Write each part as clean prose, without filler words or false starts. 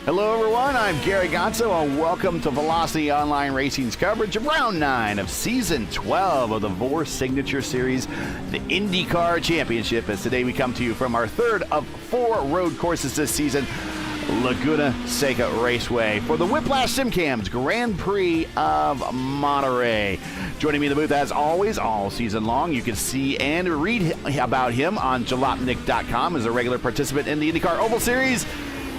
Hello everyone, I'm Gary Godsoe and welcome to Velocity Online Racing's coverage of Round 9 of Season 12 of the VOR Signature Series, the IndyCar Championship, as today we come to you from our third of 4 road courses this season, Laguna Seca Raceway, for the Whiplash Sim Cams Grand Prix of Monterey. Joining me in the booth as always, all season long, you can see and read about him on jalopnik.com as a regular participant in the IndyCar Oval Series.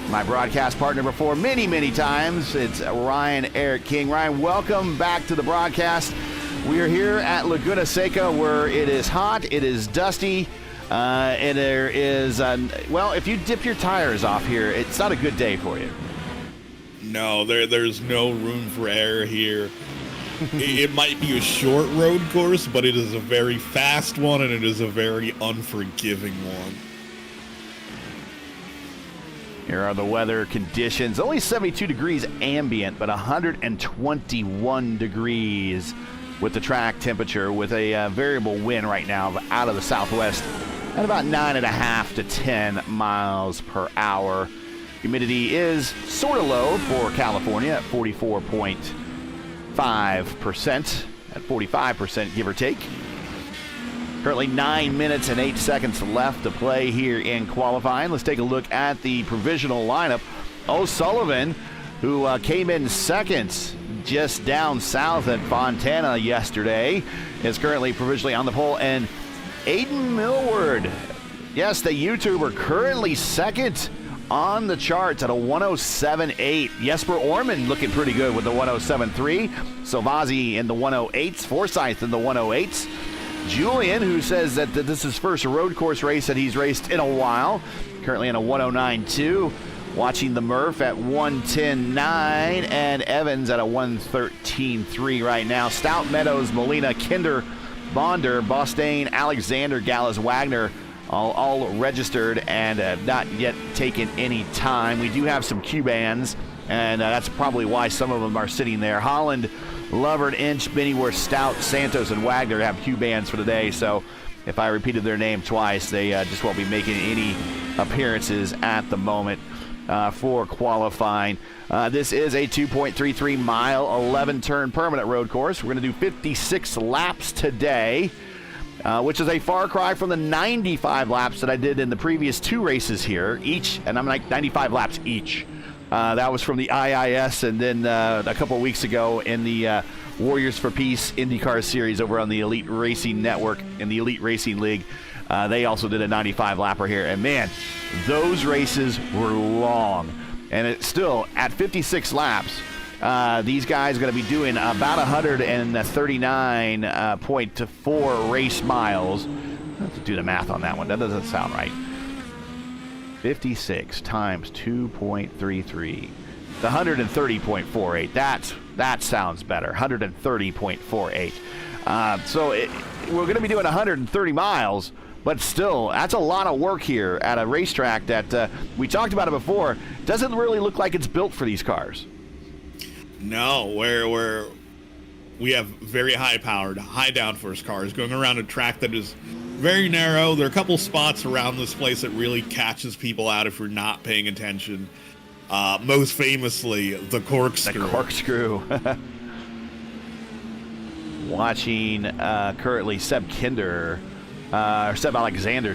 My broadcast partner before many times, it's Erik King. Ryan, welcome back to the broadcast. We are here at Laguna Seca where it is hot, it is dusty, and there is, well, if you dip your tires off here, it's not a good day for you. No, there's no room for error here. It might be a short road course, but it is a very fast one, and it is a very unforgiving one. Here are the weather conditions. Only 72 degrees ambient, but 121 degrees with the track temperature, with a variable wind right now out of the southwest at about 9.5 to 10 miles per hour. Humidity is sort of low for California at 44.5%, at 45%, give or take. Currently 9 minutes and 8 seconds left to play here in qualifying. Let's take a look at the provisional lineup. O'Sullivan, who came in second just down south at Fontana yesterday, is currently provisionally on the pole. And Aiden Millward, yes, the YouTuber, currently second on the charts at a 107.8. Jesper Orman looking pretty good with the 107.3. Silvazzi in the 108s. Forsyth in the 108s. Julian, who says that this is his first road course race that he's raced in a while, currently in a 109.2. Watching the Murph at 110.9, and Evans at a 113.3 right now. Stout, Meadows, Molina, Kinder, Bonder, Bostaine, Alexander, Gallus, Wagner, all registered and not yet taken any time. We do have some Q-bands, and that's probably why some of them are sitting there. Holland, Lovert, Inch, Bennyworth, Stout, Santos, and Wagner have Q-bands for the day, so if I repeated their name twice, they just won't be making any appearances at the moment. for qualifying. This is a 2.33 mile, 11 turn permanent road course. We're going to do 56 laps today, which is a far cry from the 95 laps that I did in the previous 2 races here each, and I'm like 95 laps each. That was from the IIS, and then a couple of weeks ago in the Warriors for Peace IndyCar Series over on the Elite Racing Network in the Elite Racing League. They also did a 95 lapper here, and man, those races were long. And it's still at 56 laps. These guys are going to be doing about 139.4 race miles. I have to do the math on that one. That doesn't sound right. 56 times 2.33. The 130.48. That sounds better. 130.48. We're going to be doing 130 miles. But still, that's a lot of work here at a racetrack that we talked about it before. Doesn't really look like it's built for these cars. No, where we have very high-powered, high downforce cars going around a track that is very narrow. There are a couple spots around this place that really catches people out if you're not paying attention. Most famously, the corkscrew. The corkscrew. Watching currently Seb Alexander,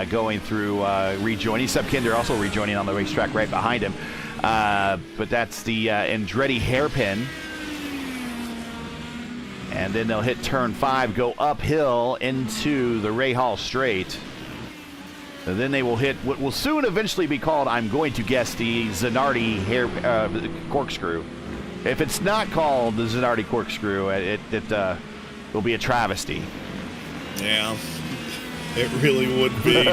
going through rejoining. Seb Kinder also rejoining on the racetrack right behind him. But that's the Andretti hairpin. And then they'll hit turn 5, go uphill into the Ray Hall Straight. And then they will hit what will soon eventually be called, I'm going to guess, the Zanardi corkscrew. If it's not called the Zanardi corkscrew, it will be a travesty. Yeah. It really would be.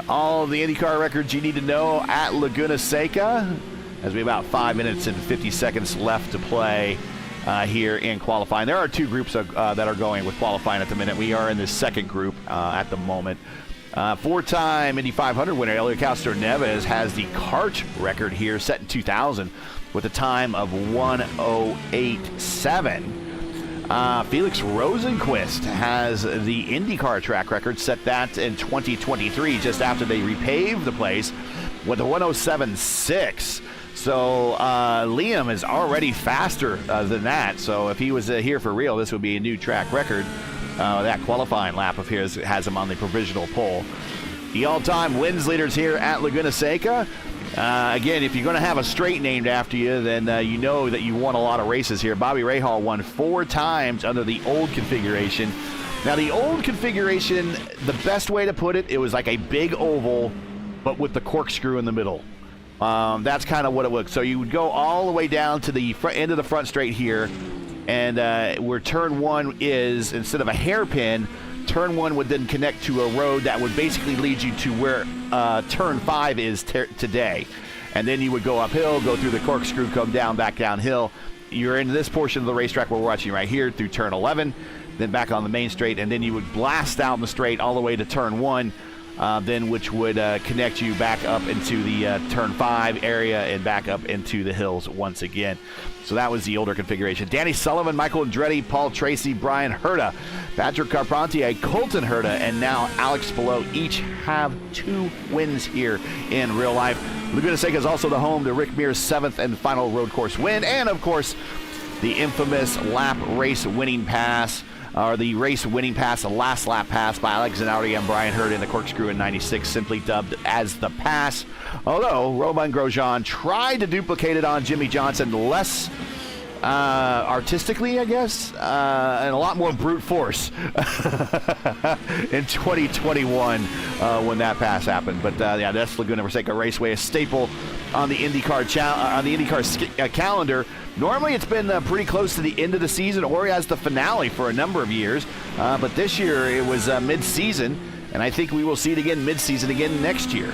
All the IndyCar records you need to know at Laguna Seca, as we have about 5 minutes and 50 seconds left to play here in qualifying. There are 2 groups that are going with qualifying at the minute. We are in the second group at the moment. 4-time Indy 500 winner Helio Castroneves has the kart record here, set in 2000 with a time of 1:08.7. Felix Rosenquist has the IndyCar track record, set that in 2023, just after they repaved the place with a 1:07.6. So Liam is already faster than that. So if he was here for real, this would be a new track record. That qualifying lap of his has him on the provisional pole. The all-time wins leaders here at Laguna Seca. Again, if you're going to have a straight named after you, then you know that you won a lot of races here. Bobby Rahal won 4 times under the old configuration. Now, the old configuration, the best way to put it, it was like a big oval, but with the corkscrew in the middle. That's kind of what it was. So you would go all the way down to the end of the front straight here, and where turn 1 is, instead of a hairpin, turn 1 would then connect to a road that would basically lead you to where turn 5 is today. And then you would go uphill, go through the corkscrew, come down, back downhill. You're in this portion of the racetrack we're watching right here through turn 11, then back on the main straight, and then you would blast down the straight all the way to turn 1, then which would connect you back up into the turn 5 area and back up into the hills once again. So that was the older configuration. Danny Sullivan, Michael Andretti, Paul Tracy, Brian Herta, Patrick Carpentier, Colton Herta, and now Alex Below each have 2 wins here in real life. Laguna Seca is also the home to Rick Mears' 7th and final road course win, and of course the infamous lap race winning pass, or the race winning pass, the last lap pass by Alex Zanardi and Brian Herta in the corkscrew in '96, simply dubbed as the pass. Although Romain Grosjean tried to duplicate it on Jimmy Johnson less artistically, I guess, and a lot more brute force in 2021 when that pass happened. But yeah, that's Laguna Seca Raceway, a staple on the IndyCar calendar. Normally, it's been pretty close to the end of the season or as the finale for a number of years. But this year, it was mid-season, and I think we will see it again mid-season again next year.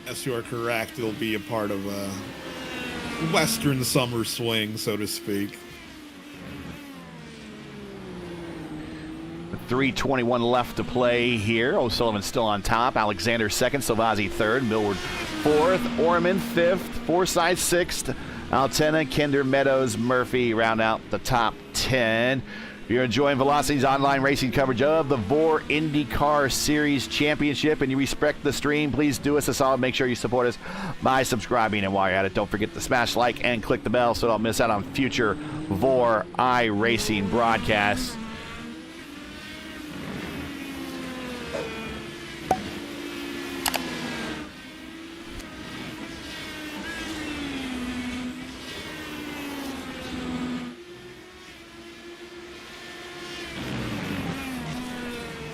Yes, you are correct. It'll be a part of a Western summer swing, so to speak. 3:21 left to play here. O'Sullivan still on top. Alexander second. Salvazzi third. Millward fourth. Orman fifth. Forsyth sixth. Altena, Kinder, Meadows, Murphy round out the top 10. you're enjoying Velocity's online racing coverage of the VOR IndyCar Series Championship and you respect the stream, please do us a solid. Make sure you support us by subscribing. And while you're at it, don't forget to smash like and click the bell so don't miss out on future VOR iRacing broadcasts.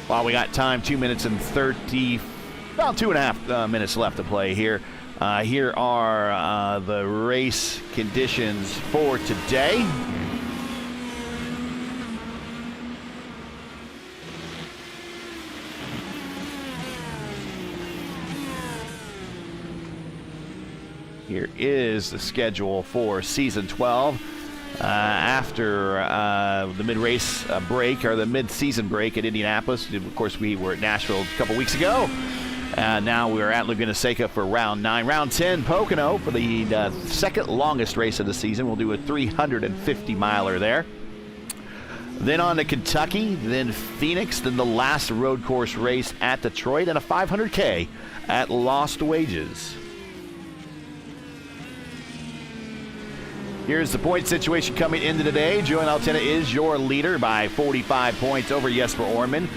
While we got time, 2 minutes and 30, about 2.5 minutes left to play here. Here are the race conditions for today. Here is the schedule for Season 12. After the mid-race break, or the mid-season break at Indianapolis. Of course, we were at Nashville a couple weeks ago. Now we're at Laguna Seca for round 9. Round 10, Pocono for the second longest race of the season. We'll do a 350-miler there. Then on to Kentucky, then Phoenix, then the last road course race at Detroit, and a 500K at Lost Wages. Here's the point situation coming into today. Joey Altena is your leader by 45 points over Jesper Orman.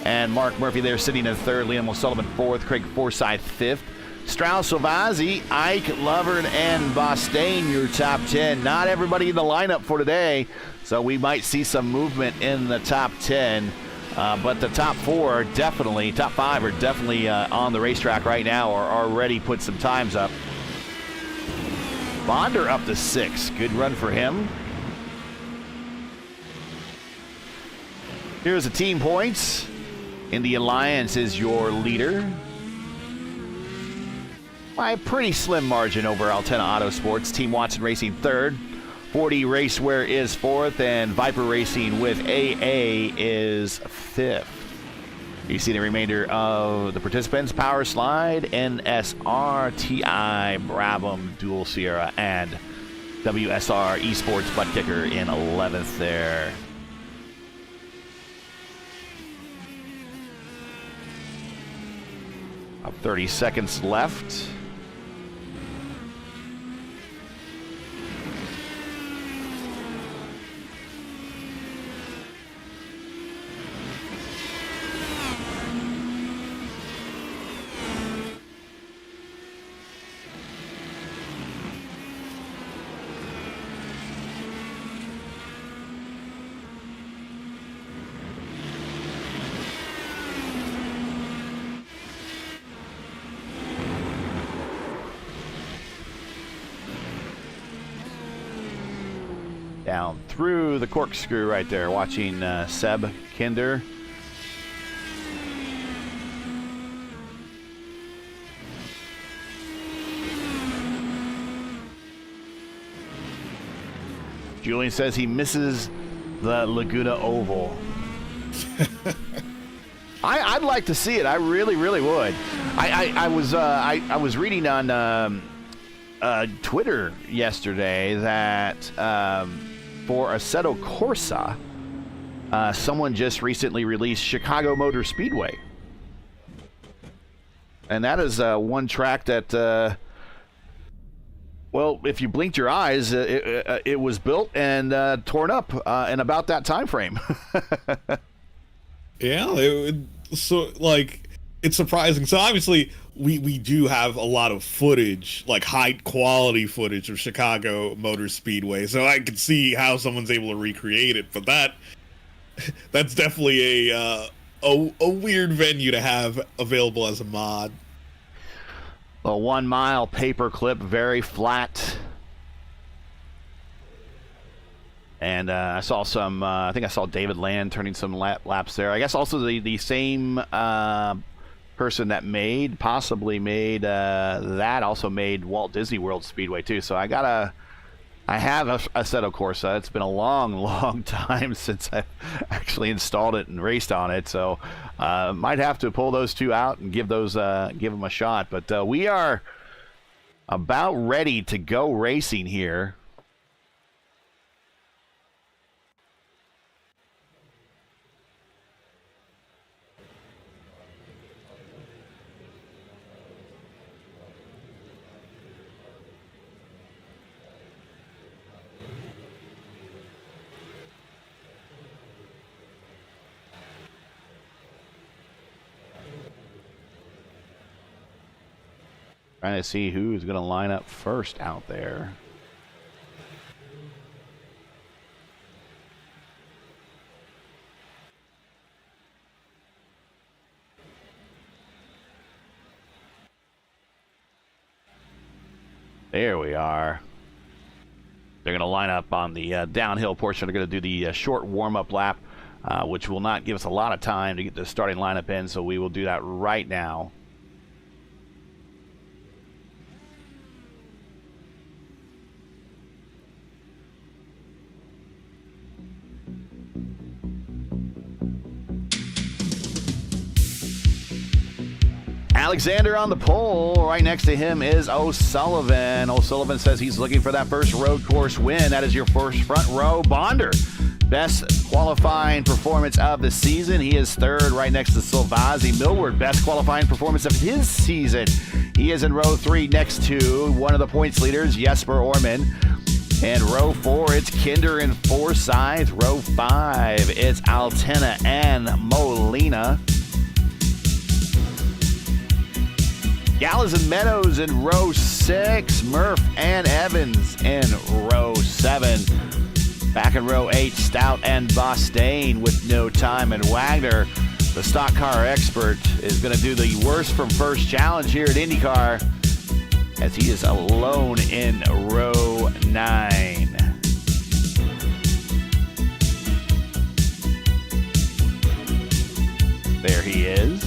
And Mark Murphy there sitting in third. Liam O'Sullivan fourth. Craig Forsyth fifth. Strauss Silvazzi, Ike Lovern, and Bostaine your top 10. Not everybody in the lineup for today, so we might see some movement in the top 10. But the top 4 are definitely, top 5 are definitely on the racetrack right now or already put some times up. Bonder up to 6. Good run for him. Here's the team points. Indy Alliance is your leader by a pretty slim margin over Altena Autosports. Team Watson Racing third. 40 Racewear is fourth, and Viper Racing with AA is fifth. You see the remainder of the participants: Power Slide, NSR, TI, Brabham, Dual Sierra, and WSR eSports Butt Kicker in 11th there. About 30 seconds left. Down through the corkscrew right there, watching Seb Kinder. Julian says he misses the Laguna Oval. I'd like to see it. I really, really would. I was reading on Twitter yesterday that for Assetto Corsa, someone just recently released Chicago Motor Speedway. And that is one track that, well, if you blinked your eyes, it was built and torn up in about that time frame. Yeah, so, like, it's surprising. So, obviously, we do have a lot of footage, like high-quality footage of Chicago Motor Speedway, so I can see how someone's able to recreate it, but that's definitely a weird venue to have available as a mod. A 1 mile paperclip, very flat. And I saw some, I think I saw David Land turning some laps there. I guess also the same person that possibly made that also made Walt Disney World Speedway too. So I have a Assetto Corsa. It's been a long time since I've actually installed it and raced on it. So might have to pull those two out and give them a shot. But we are about ready to go racing here. Trying to see who's going to line up first out there. There we are. They're going to line up on the downhill portion. They're going to do the short warm-up lap, which will not give us a lot of time to get the starting lineup in, so we will do that right now. Alexander on the pole. Right next to him is O'Sullivan. O'Sullivan says he's looking for that first road course win. That is your first front row. Bonder, best qualifying performance of the season. He is third right next to Silvazzi. Millward, best qualifying performance of his season. He is in row 3 next to one of the points leaders, Jesper Orman. And row 4, it's Kinder and Forsyth. Row 5, it's Altena and Molina. Gallas and Meadows in row 6. Murph and Evans in row 7. Back in row 8, Stout and Bostaine with no time. And Wagner, the stock car expert, is going to do the worst from first challenge here at IndyCar as he is alone in row 9. There he is.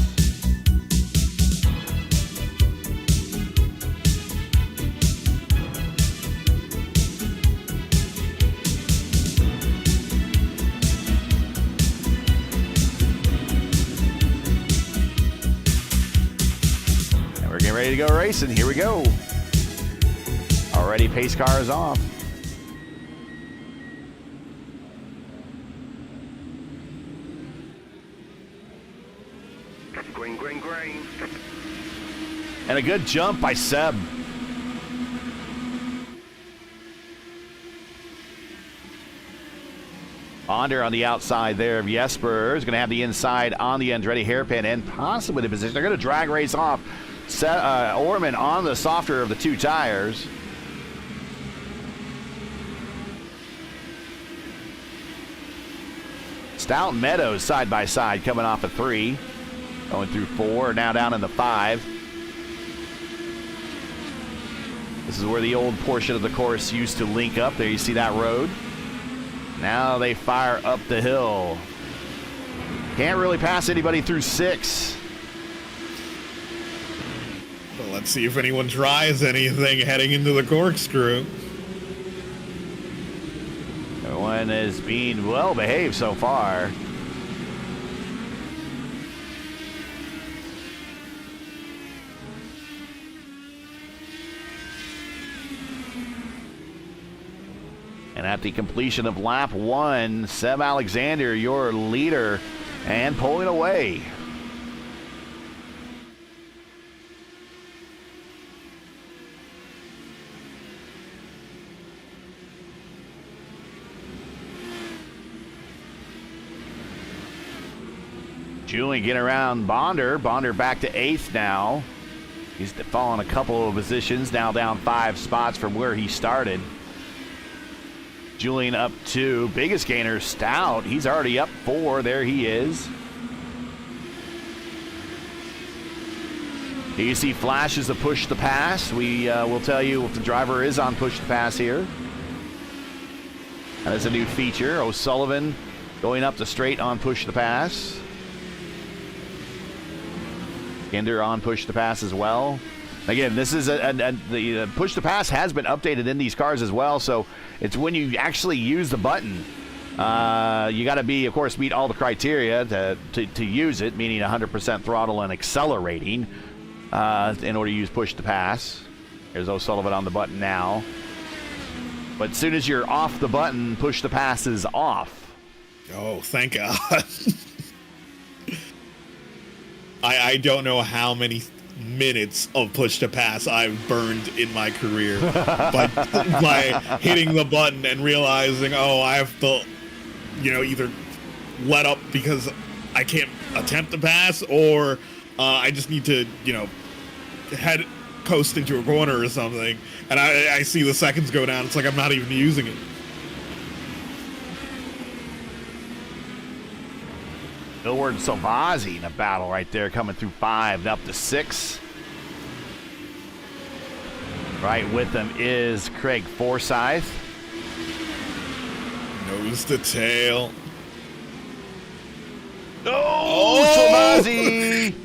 Ready to go racing. Here we go. Already pace car is off. Green, green, green. And a good jump by Seb. Bonder on the outside there of Jesper is going to have the inside on the Andretti hairpin and possibly the position. They're going to drag race off. Orman on the softer of the two tires. Stout and Meadows side by side coming off of 3. Going through 4, now down in the 5. This is where the old portion of the course used to link up. There you see that road. Now they fire up the hill. Can't really pass anybody through 6. Well, let's see if anyone tries anything heading into the corkscrew. Everyone is being well behaved so far. And at the completion of lap 1, Seb Alexander, your leader, and pulling away. Julian getting around Bonder. Bonder back to 8th now. He's fallen a couple of positions, now down 5 spots from where he started. Julian up 2. Biggest gainer, Stout. He's already up 4. There he is. Here you see flashes of push to pass. We will tell you if the driver is on push to pass here. That is a new feature. O'Sullivan going up the straight on push to pass. Kinder on push to pass as well. Again, this is the push to pass has been updated in these cars as well, so it's when you actually use the button. You got to be, of course, meet all the criteria to use it, meaning 100% throttle and accelerating in order to use push to pass. There's O'Sullivan on the button now. But as soon as you're off the button, push to pass is off. Oh, thank God. I don't know how many minutes of push to pass I've burned in my career by hitting the button and realizing, oh, I have to, either let up because I can't attempt to pass, or I just need to, coasting to a corner or something, and I see the seconds go down. It's like I'm not even using it. Millward Salvazzi in a battle right there, coming through 5 and up to 6. Right with them is Craig Forsyth. Nose to tail. Oh, Salvazzi!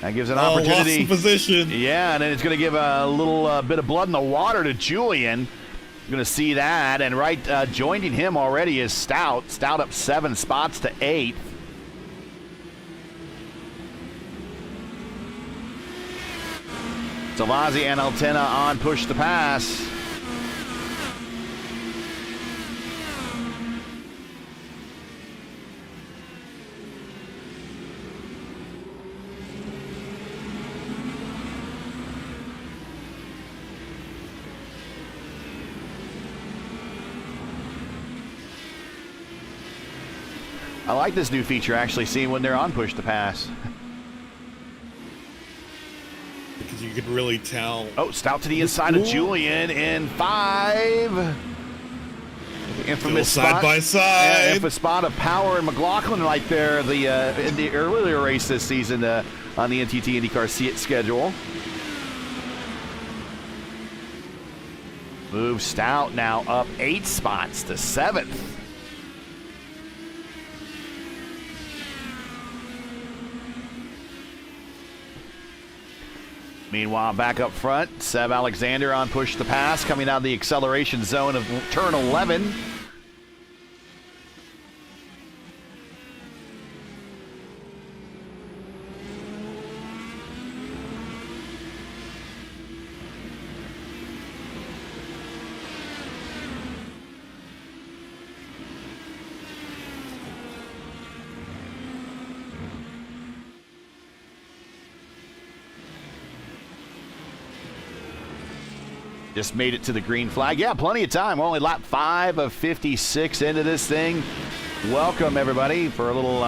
That gives an opportunity. Lost the position. Yeah, and then it's going to give a little bit of blood in the water to Julian. Going to see that, and right joining him already is Stout. Stout up 7 spots to 8th. Salvazzi and Altena on push to pass. I like this new feature, actually, seeing when they're on push to pass. Because you can really tell. Oh, Stout to the inside of Julian in 5. The infamous side by side. Yeah, infamous spot of Power and McLaughlin right there in the earlier race this season on the NTT IndyCar schedule. Move Stout now up 8 spots to 7th. Meanwhile, back up front, Seb Alexander on push to pass, coming out of the acceleration zone of turn 11. Just made it to the green flag. Yeah, plenty of time. We're only lap 5 of 56 into this thing. Welcome, everybody, for a little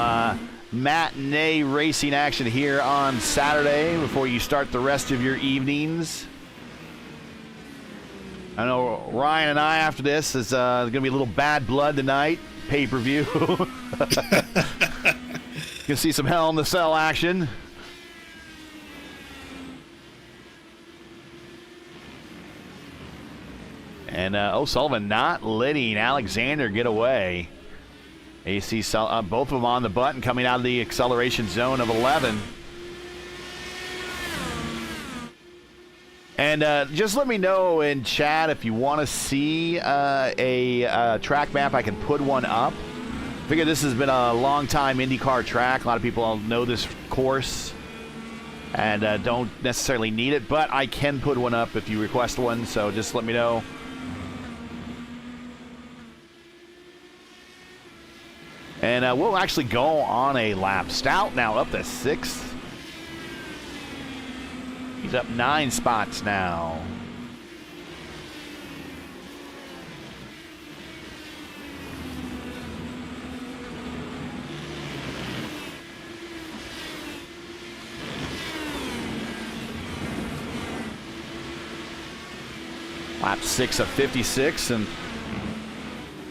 matinee racing action here on Saturday before you start the rest of your evenings. I know Ryan and I, after this, is going to be a little bad blood tonight. Pay-per-view. You can see some Hell in the Cell action. And O'Sullivan not letting Alexander get away. You see both of them on the button coming out of the acceleration zone of 11. And just let me know in chat if you want to see a track map. I can put one up. I figure this has been a long time IndyCar track. A lot of people know this course and don't necessarily need it, but I can put one up if you request one, so just let me know. And we'll actually go on a lap. Stout now up to 6th. He's up 9 spots now. Lap 6 of 56, and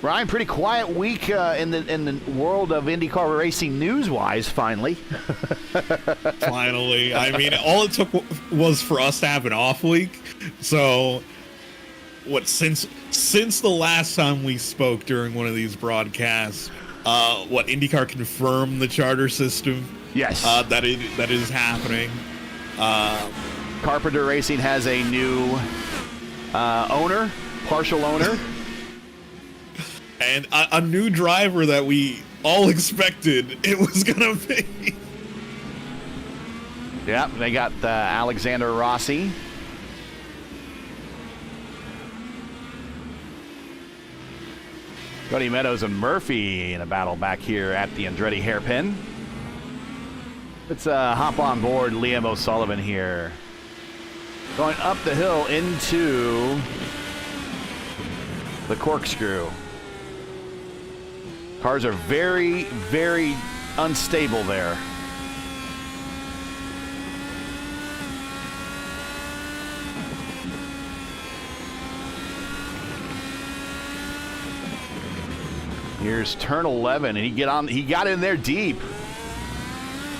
Ryan, pretty quiet week in the world of IndyCar racing news-wise, finally. Finally. I mean, all it took was for us to have an off week. So, since the last time we spoke during one of these broadcasts, IndyCar confirmed the charter system? Yes. That is happening. Carpenter Racing has a new owner, partial owner. And a new driver that we all expected it was going to be. Yeah, they got Alexander Rossi. Cody Meadows and Murphy in a battle back here at the Andretti hairpin. Let's hop on board Liam O'Sullivan here. Going up the hill into the corkscrew. Cars are very, very unstable there. Here's turn 11, and he got in there deep.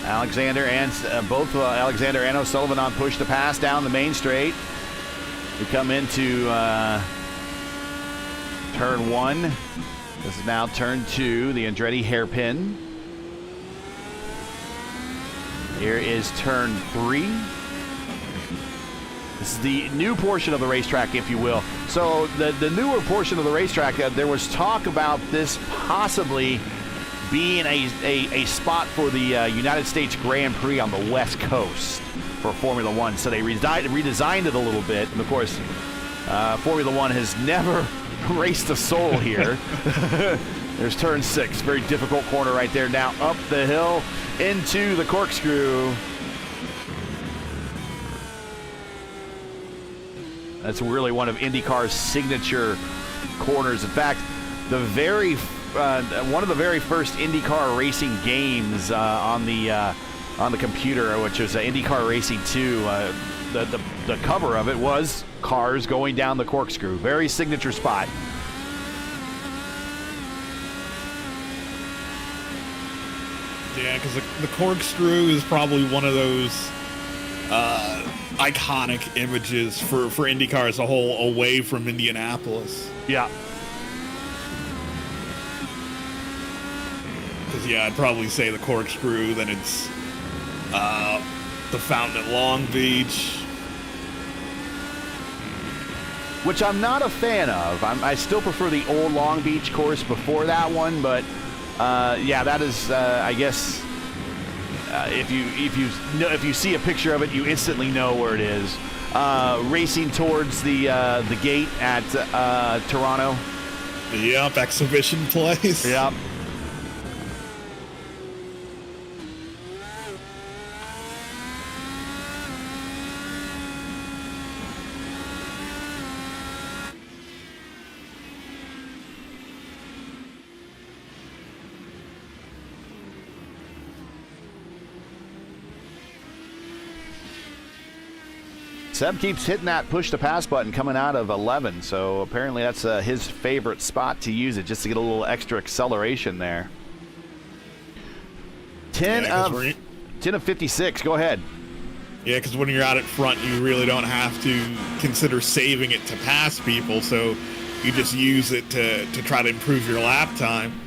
Alexander and both Alexander and O'Sullivan on push to pass down the main straight. We come into turn 1. This is now turn 2, the Andretti hairpin. Here is turn 3. This is the new portion of the racetrack, if you will. So the newer portion of the racetrack, there was talk about this possibly being a spot for the United States Grand Prix on the West Coast for Formula One. So they redesigned it a little bit. And of course, Formula One has never raced a soul here. There's turn 6, very difficult corner right there. Now up the hill into the corkscrew. That's really one of IndyCar's signature corners. In fact, one of the very first IndyCar racing games on the computer, which was IndyCar Racing 2, the cover of it was cars going down the corkscrew. Very signature spot. Yeah, because the corkscrew is probably one of those iconic images for IndyCar as a whole, away from Indianapolis. Yeah. Because, yeah, I'd probably say the corkscrew, then it's the fountain at Long Beach. Which I'm not a fan of. I still prefer the old Long Beach course before that one, but yeah, that is, I guess, if you see a picture of it, you instantly know where it is. Racing towards the gate at Toronto. Yep, exhibition place. Yep. Seb keeps hitting that push to pass button coming out of 11, so apparently that's his favorite spot to use it, just to get a little extra acceleration there. 10 of 56, go ahead. Yeah, because when you're out at front, you really don't have to consider saving it to pass people, so you just use it to try to improve your lap time.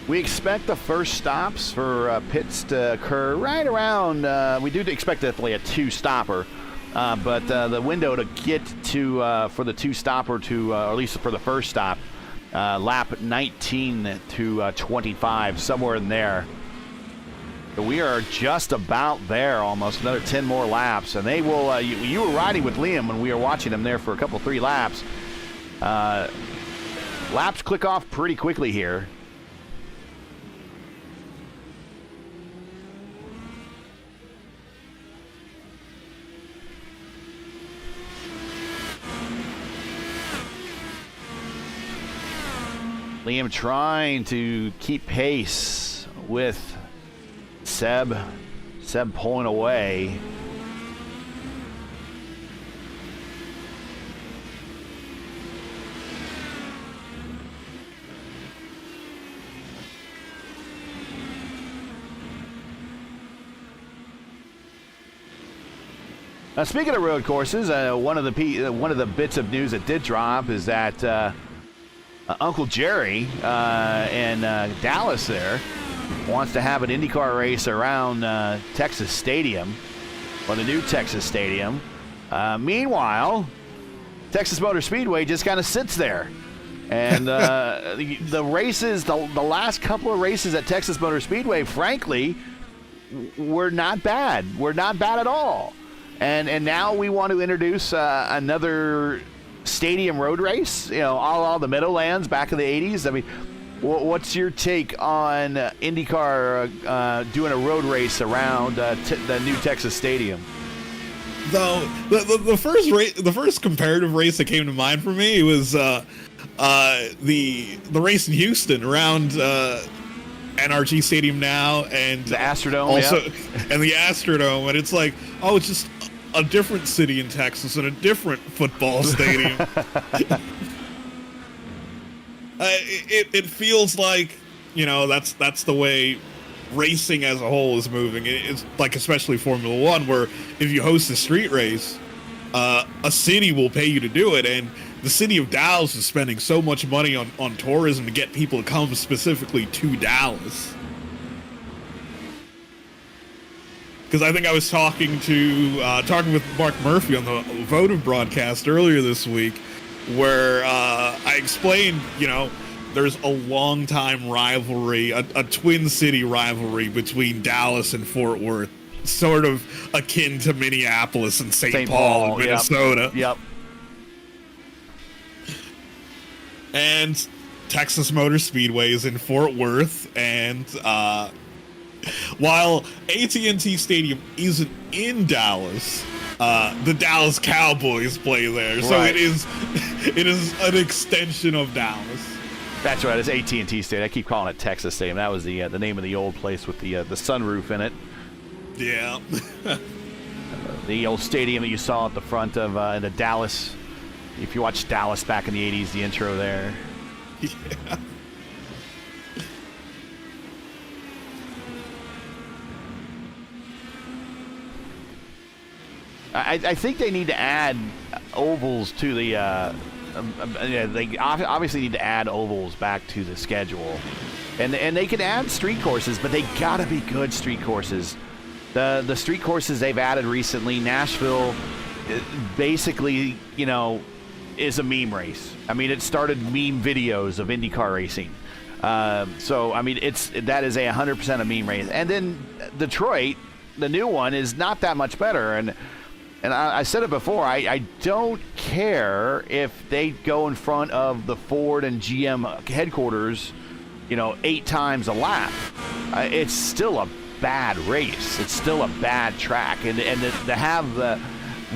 We expect the first stops for pits to occur right around, we do expect definitely a two-stopper, but the window to get to, for the two-stopper to, or at least for the first stop, lap 19 to 25, somewhere in there. So we are just about there, almost another 10 more laps, and they will, you were riding with Liam when we were watching them there for a couple, 3 laps. Laps click off pretty quickly here. Liam trying to keep pace with Seb. Seb pulling away. Now, speaking of road courses, one of the bits of news that did drop is that Uncle Jerry in Dallas there wants to have an IndyCar race around Texas Stadium, or the new Texas Stadium. Meanwhile, Texas Motor Speedway just kind of sits there. And the races, the last couple of races at Texas Motor Speedway, frankly, were not bad. Were not bad at all. And now we want to introduce another stadium road race, all the Meadowlands back in the 80s. I mean, what's your take on IndyCar doing a road race around the new Texas Stadium? Though the first comparative race that came to mind for me was the race in Houston around NRG Stadium now, and the Astrodome, also, and the Astrodome, and it's like, oh, it's just a different city in Texas and a different football stadium. It feels like, you know, that's the way racing as a whole is moving. It's like, especially Formula One, where if you host a street race, a city will pay you to do it, and the city of Dallas is spending so much money on tourism to get people to come specifically to Dallas. Because I think I was talking with Mark Murphy on the Votive broadcast earlier this week, where I explained, you know, there's a long-time rivalry, a Twin City rivalry between Dallas and Fort Worth, sort of akin to Minneapolis and St. Paul, Minnesota. Yep. And Texas Motor Speedway is in Fort Worth, and while AT&T Stadium isn't in Dallas, the Dallas Cowboys play there, so right. it is an extension of Dallas. That's right. It's AT&T Stadium. I keep calling it Texas Stadium. That was the name of the old place with the sunroof in it. Yeah. The old stadium that you saw at the front of the Dallas. If you watched Dallas back in the 80s, the intro there. Yeah. I think they need to add ovals to the. They obviously need to add ovals back to the schedule, and they can add street courses, but they gotta be good street courses. The street courses they've added recently, Nashville, basically, you know, is a meme race. I mean, it started meme videos of IndyCar racing. So I mean, that is 100% a meme race. And then Detroit, the new one, is not that much better. And I said it before, I don't care if they go in front of the Ford and GM headquarters, you know, 8 times a lap. It's still a bad race. It's still a bad track. And to have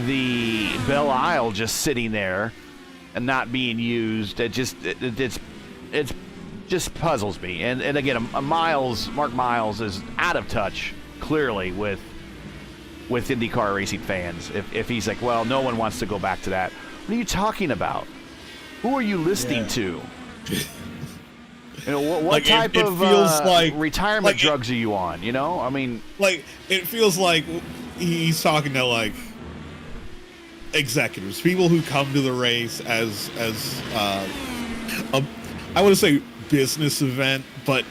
the Belle Isle just sitting there and not being used, it just puzzles me. And again, Mark Miles is out of touch, clearly, with IndyCar racing fans. If he's like, well, no one wants to go back to that. What are you talking about? Who are you listening to? You know, what like type it of feels like, retirement drugs are you on? You know, I mean, like, it feels like he's talking to like executives, people who come to the race as I want to say business event, but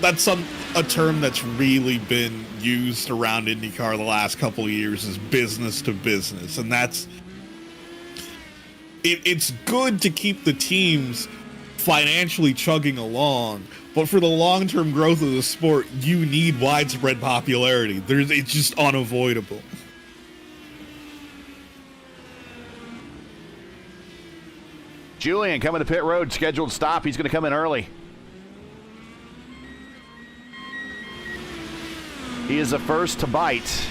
that's a term that's really been used around IndyCar the last couple of years, is business to business, and that's it's good to keep the teams financially chugging along, but for the long-term growth of the sport, you need widespread popularity. It's just unavoidable. Julian coming to pit road, scheduled stop. He's going to come in early. He is the first to bite.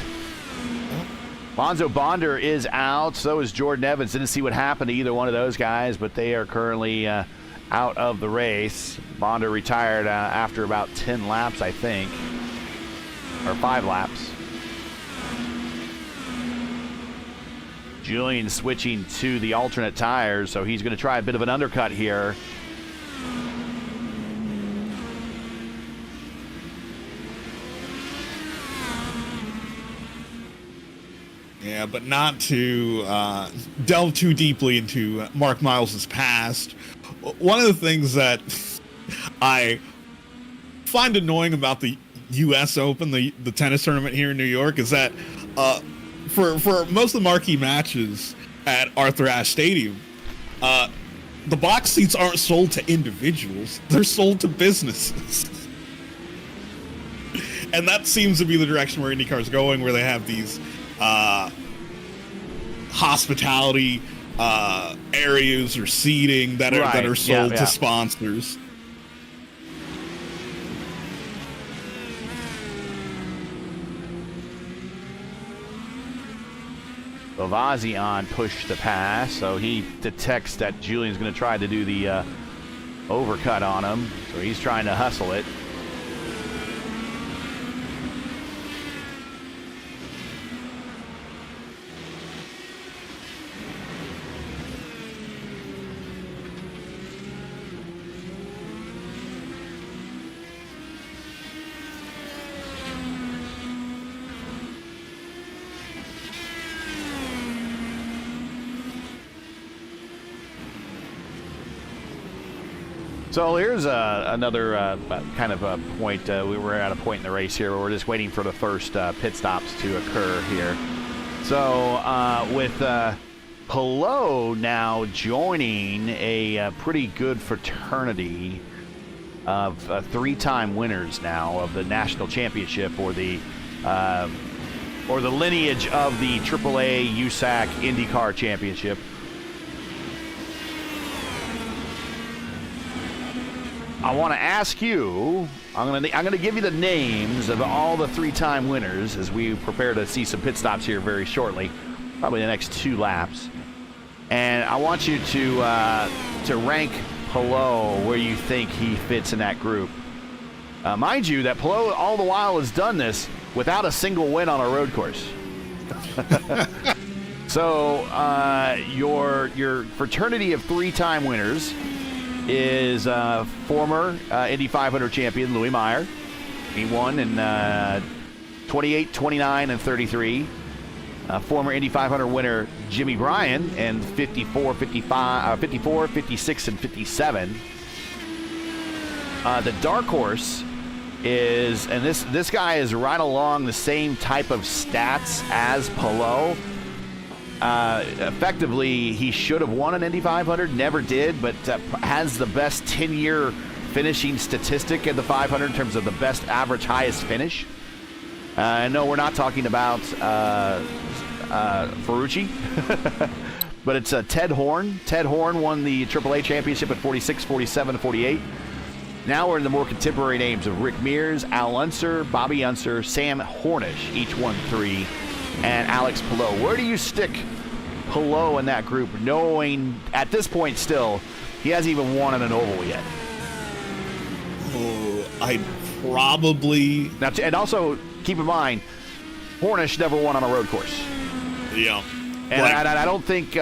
Bonzo Bonder is out. So is Jordan Evans. Didn't see what happened to either one of those guys, but they are currently out of the race. Bonder retired after about 10 laps, I think, or 5 laps. Julian switching to the alternate tires, so he's going to try a bit of an undercut here. Yeah, but not to delve too deeply into Mark Miles' past. One of the things that I find annoying about the U.S. Open, the tennis tournament here in New York, is that for most of the marquee matches at Arthur Ashe Stadium, the box seats aren't sold to individuals. They're sold to businesses. And that seems to be the direction where IndyCar is going, where they have these hospitality areas or seating that are sold to sponsors. Bovazian pushed the pass, so he detects that Julian's going to try to do the overcut on him, so he's trying to hustle it. So here's another kind of a point. We were at a point in the race here where we're just waiting for the first pit stops to occur here. So with Pelot now joining a pretty good fraternity of 3-time winners now of the national championship, or the lineage of the AAA USAC IndyCar Championship. I want to ask you, I'm going to give you the names of all the 3-time winners as we prepare to see some pit stops here very shortly, probably the next 2 laps. And I want you to rank Pelot where you think he fits in that group. Mind you, that Pelot all the while has done this without a single win on a road course. So your fraternity of 3-time winners is former Indy 500 champion Louis Meyer. He won in 28, 29, and 33. Former Indy 500 winner Jimmy Bryan in 54, 56, and 57. The dark horse is, and this guy is right along the same type of stats as Pelot. Effectively, he should have won an Indy 500, never did, but has the best 10-year finishing statistic in the 500 in terms of the best average highest finish. No, we're not talking about Ferrucci, but it's Ted Horn. Ted Horn won the AAA championship at 46, 47, 48. Now we're in the more contemporary names of Rick Mears, Al Unser, Bobby Unser, Sam Hornish, each won 3, and Alex Pelot. Where do you stick Pelot in that group, knowing at this point still he hasn't even won an oval yet? Oh, I'd probably... Now, and also keep in mind, Hornish never won on a road course. Yeah. And I don't think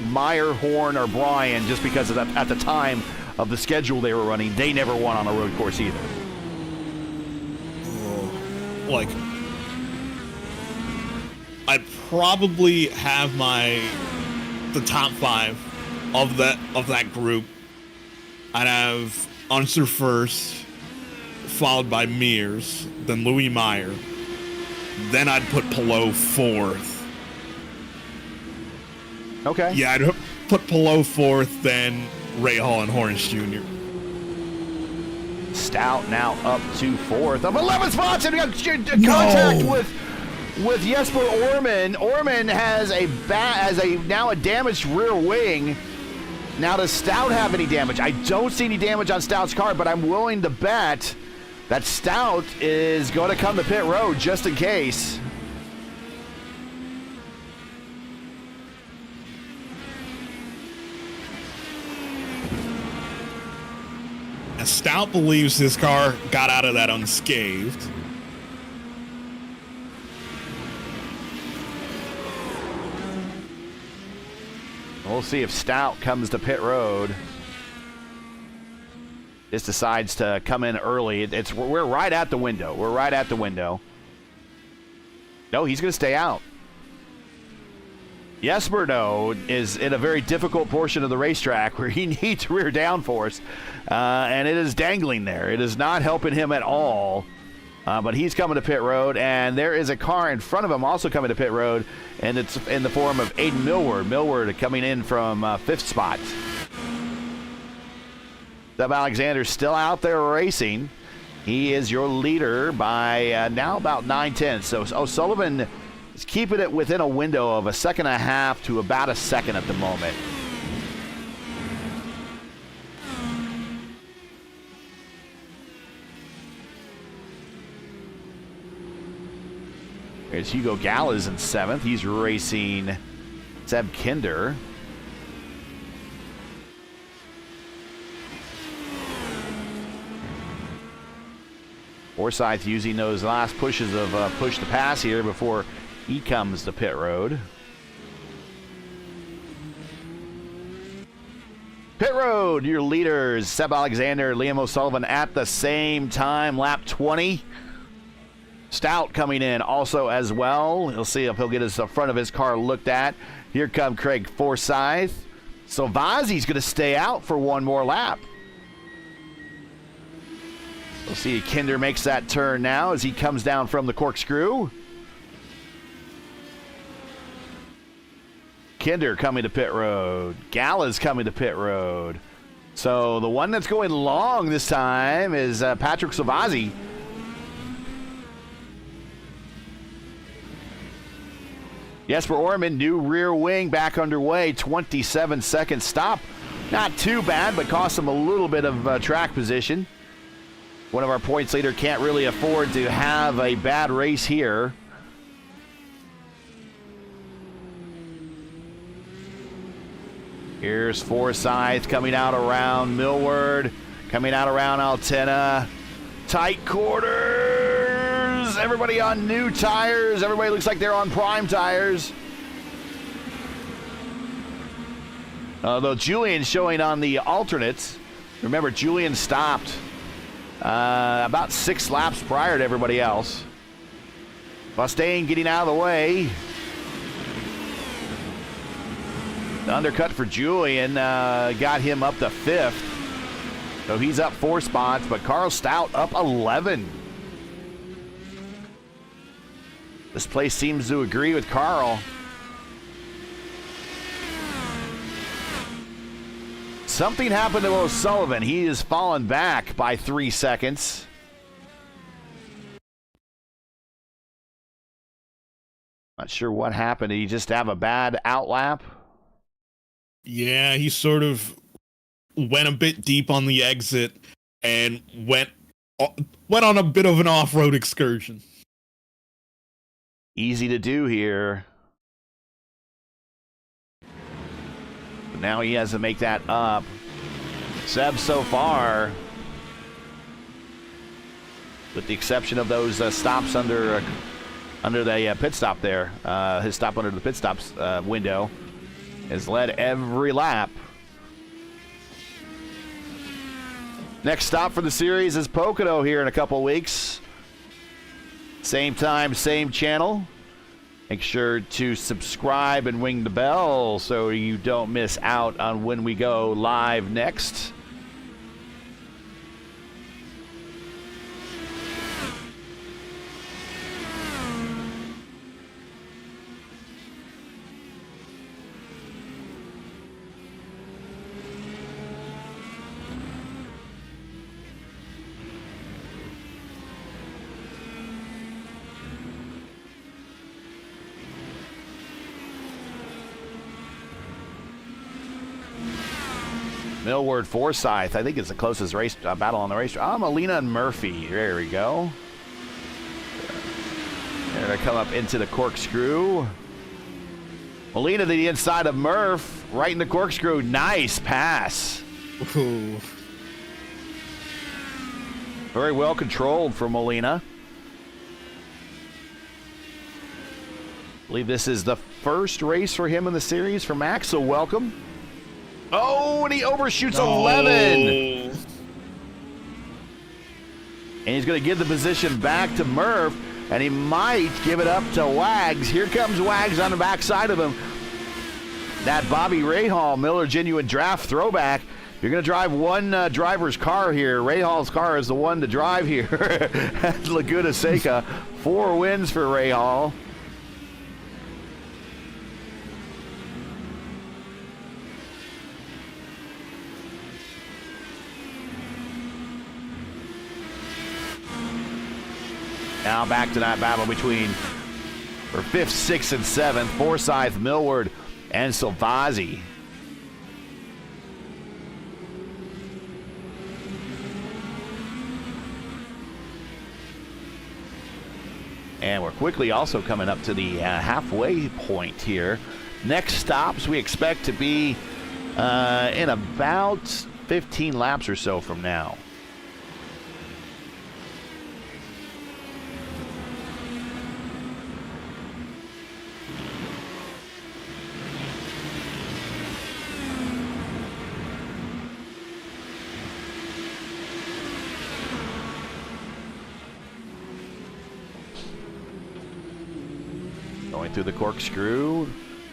Meyer, Horn, or Bryan, just because of that, at the time of the schedule they were running, they never won on a road course either. Like, I'd probably have the top 5 of that group. I'd have Unser first, followed by Mears, then Louis Meyer. Then I'd put Pelot 4th. Okay. Yeah, I'd put Pelot 4th, then Ray Hall and Hornish Jr. Stout now up to 4th of 11 spots, and we got contact with Jesper Orman. Orman has now a damaged rear wing. Now, does Stout have any damage? I don't see any damage on Stout's car, but I'm willing to bet that Stout is going to come to pit road just in case. Stout believes his car got out of that unscathed. We'll see if Stout comes to pit road. Just decides to come in early. We're right at the window. We're right at the window. No, he's going to stay out. Jesper, though, is in a very difficult portion of the racetrack where he needs rear downforce, and it is dangling there. It is not helping him at all, but he's coming to pit road, and there is a car in front of him also coming to pit road, and it's in the form of Aiden Millward. Millward coming in from 5th spot. Seb Alexander's still out there racing. He is your leader by now about 9/10. So O'Sullivan is keeping it within a window of a second and a half to about a second at the moment. There's Hugo Gallas in 7th. He's racing Seb Kinder. Forsyth using those last pushes of push to pass here before he comes to pit road. Pit road, your leaders, Seb Alexander, Liam O'Sullivan at the same time, lap 20. Stout coming in also as well. He'll see if he'll get the front of his car looked at. Here come Craig Forsyth. So Vazzi's going to stay out for one more lap. We'll see Kinder makes that turn now as he comes down from the corkscrew. Kinder coming to pit road. Gala's coming to pit road. So the one that's going long this time is Patrick Savazzi. Jesper Orman, new rear wing back underway. 27-second stop. Not too bad, but cost him a little bit of track position. One of our points leader can't really afford to have a bad race here. Here's Forsyth coming out around Millward, coming out around Altena. Tight quarters. Everybody on new tires. Everybody looks like they're on prime tires. Although Julian showing on the alternates. Remember, Julian stopped about 6 laps prior to everybody else. Mustaine getting out of the way. The undercut for Julian got him up to 5th. So he's up 4 spots, but Carl Stout up 11. This place seems to agree with Carl. Something happened to O'Sullivan. He has fallen back by 3 seconds. Not sure what happened. Did he just have a bad outlap? Yeah, he sort of went a bit deep on the exit and went on a bit of an off-road excursion. Easy to do here. But now he has to make that up. Seb so far, with the exception of those stops under the pit stop there, his stop under the pit stops window, has led every lap. Next stop for the series is Pocono here in a couple weeks. Same time, same channel. Make sure to subscribe and ring the bell so you don't miss out on when we go live next. Millward Forsyth, I think it's the closest race battle on the racetrack. Molina and Murphy. There we go. They're going to come up into the corkscrew. Molina to the inside of Murph, right in the corkscrew. Nice pass. Ooh. Very well controlled for Molina. I believe this is the first race for him in the series for Max, so welcome. Oh, and he overshoots 11. And he's going to give the position back to Murph, and he might give it up to Wags. Here comes Wags on the backside of him. That Bobby Rahal Miller Genuine Draft throwback. You're going to drive one driver's car here. Rahal's car is the one to drive here at Laguna Seca. 4 wins for Rahal. Now back to that battle between for 5th, 6th, and 7th, Forsyth, Millward, and Silvazzi. And we're quickly also coming up to the halfway point here. Next stops we expect to be in about 15 laps or so from now. Going through the corkscrew.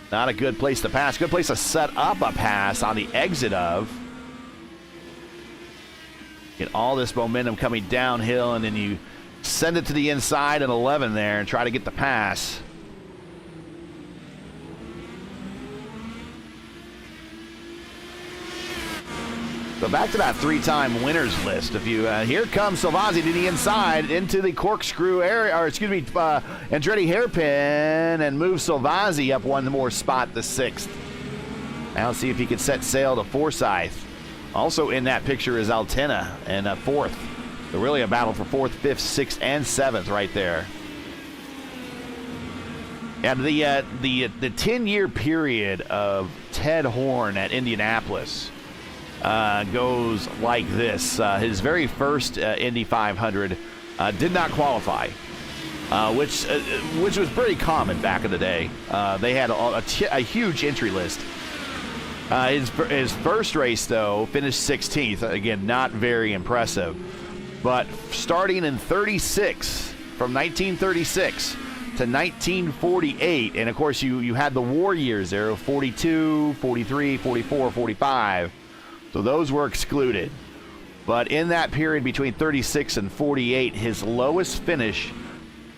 Not a good place to pass. Good place to set up a pass on the exit of. Get all this momentum coming downhill, and then you send it to the inside at 11 there and try to get the pass. So back to that 3-time winners list. If you here comes Salvazzi to the inside into the corkscrew area, or excuse me, Andretti hairpin, and moves Salvazzi up one more spot to 6th. Now let's see if he can set sail to Forsyth. Also in that picture is Altena and 4th. So really a battle for 4th, 5th, 6th, and 7th right there. And the 10-year period of Ted Horn at Indianapolis goes like this. His very first Indy 500 did not qualify, which was pretty common back in the day. They had a huge entry list. His first race, though, finished 16th. Again, not very impressive. But starting in 36, from 1936 to 1948, and of course you had the war years there of 42, 43, 44, 45. So those were excluded. But in that period between 36 and 48, his lowest finish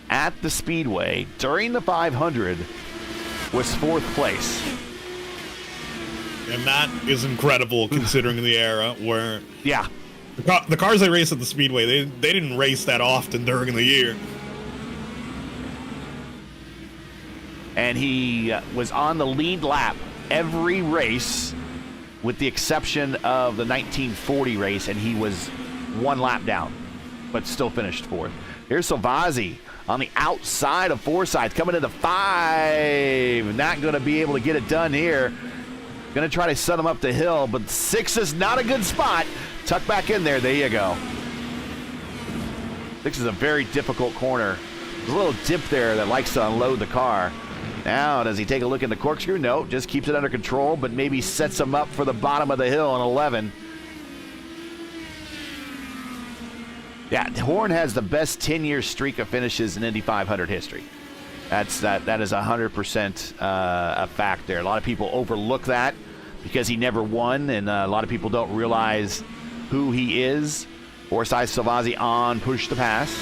at the Speedway during the 500 was 4th place. And that is incredible considering the era where Yeah. the cars they race at the Speedway, they didn't race that often during the year. And he was on the lead lap every race with the exception of the 1940 race, and he was 1 lap down, but still finished 4th. Here's Salvazzi on the outside of Forsyth, coming into 5. Not going to be able to get it done here. Going to try to set him up the hill, but 6 is not a good spot. Tuck back in there. There you go. 6 is a very difficult corner. There's a little dip there that likes to unload the car. Now, does he take a look at the corkscrew? No, just keeps it under control, but maybe sets him up for the bottom of the hill on 11. Yeah, Horn has the best 10-year streak of finishes in Indy 500 history. That is 100% a fact there. A lot of people overlook that because he never won, and a lot of people don't realize who he is. Forsyth, Salvazzi on, push the pass.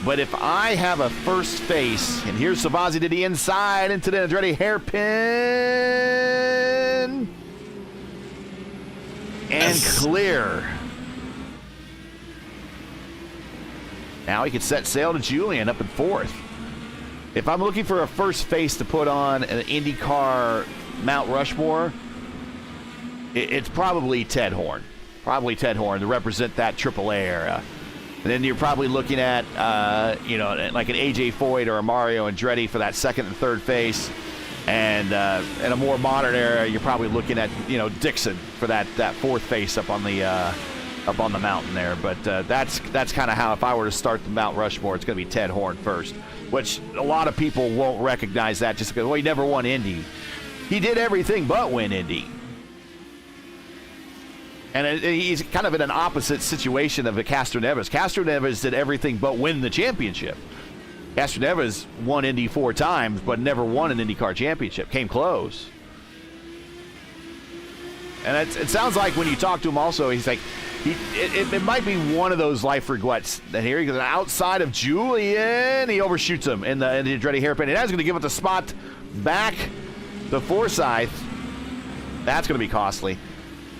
But if I have a first face, and here's Salvazzi to the inside into the Andretti hairpin, and clear. Now he can set sail to Julian up in 4th. If I'm looking for a first face to put on an IndyCar Mount Rushmore, it's probably Ted Horn. Probably Ted Horn to represent that AAA era. And then you're probably looking at, like an AJ Foyt or a Mario Andretti for that 2nd and 3rd face. And in a more modern era, you're probably looking at, Dixon for that 4th face up on the mountain there. But that's kind of how, if I were to start the Mount Rushmore, it's going to be Ted Horn first, which a lot of people won't recognize that just because, well, he never won Indy. He did everything but win Indy. And he's kind of in an opposite situation of a Castroneves. Castroneves did everything but win the championship. Castroneves won Indy 4 times, but never won an IndyCar championship. Came close. And it sounds like when you talk to him also, he's like, it might be one of those life regrets. That here he goes outside of Julian. He overshoots him in the Andretti hairpin. And that's going to give it the spot back to Forsyth. That's going to be costly.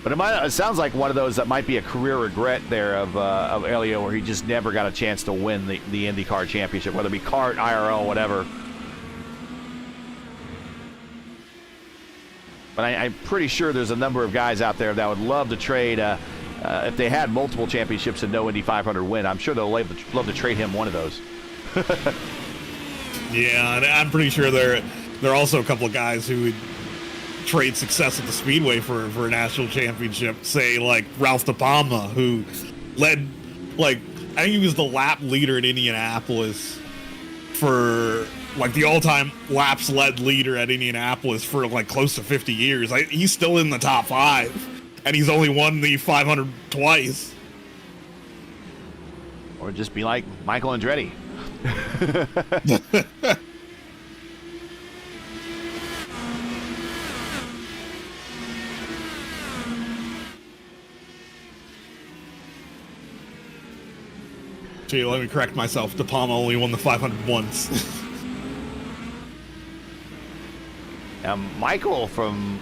But it sounds like one of those that might be a career regret there of Elio, where he just never got a chance to win the IndyCar championship, whether it be kart, IRL, whatever. But I'm pretty sure there's a number of guys out there that would love to trade, if they had multiple championships and no Indy 500 win, I'm sure they'll love to trade him one of those. Yeah, and I'm pretty sure there are also a couple of guys who would trade success at the Speedway for a national championship. Say like Ralph De Palma, who led, I think he was the lap leader in Indianapolis for the all-time laps led leader at Indianapolis for close to 50 years. He's still in the top 5, and he's only won the 500 twice. Or just be like Michael Andretti. Gee, let me correct myself. De Palma only won the 500 once. Michael from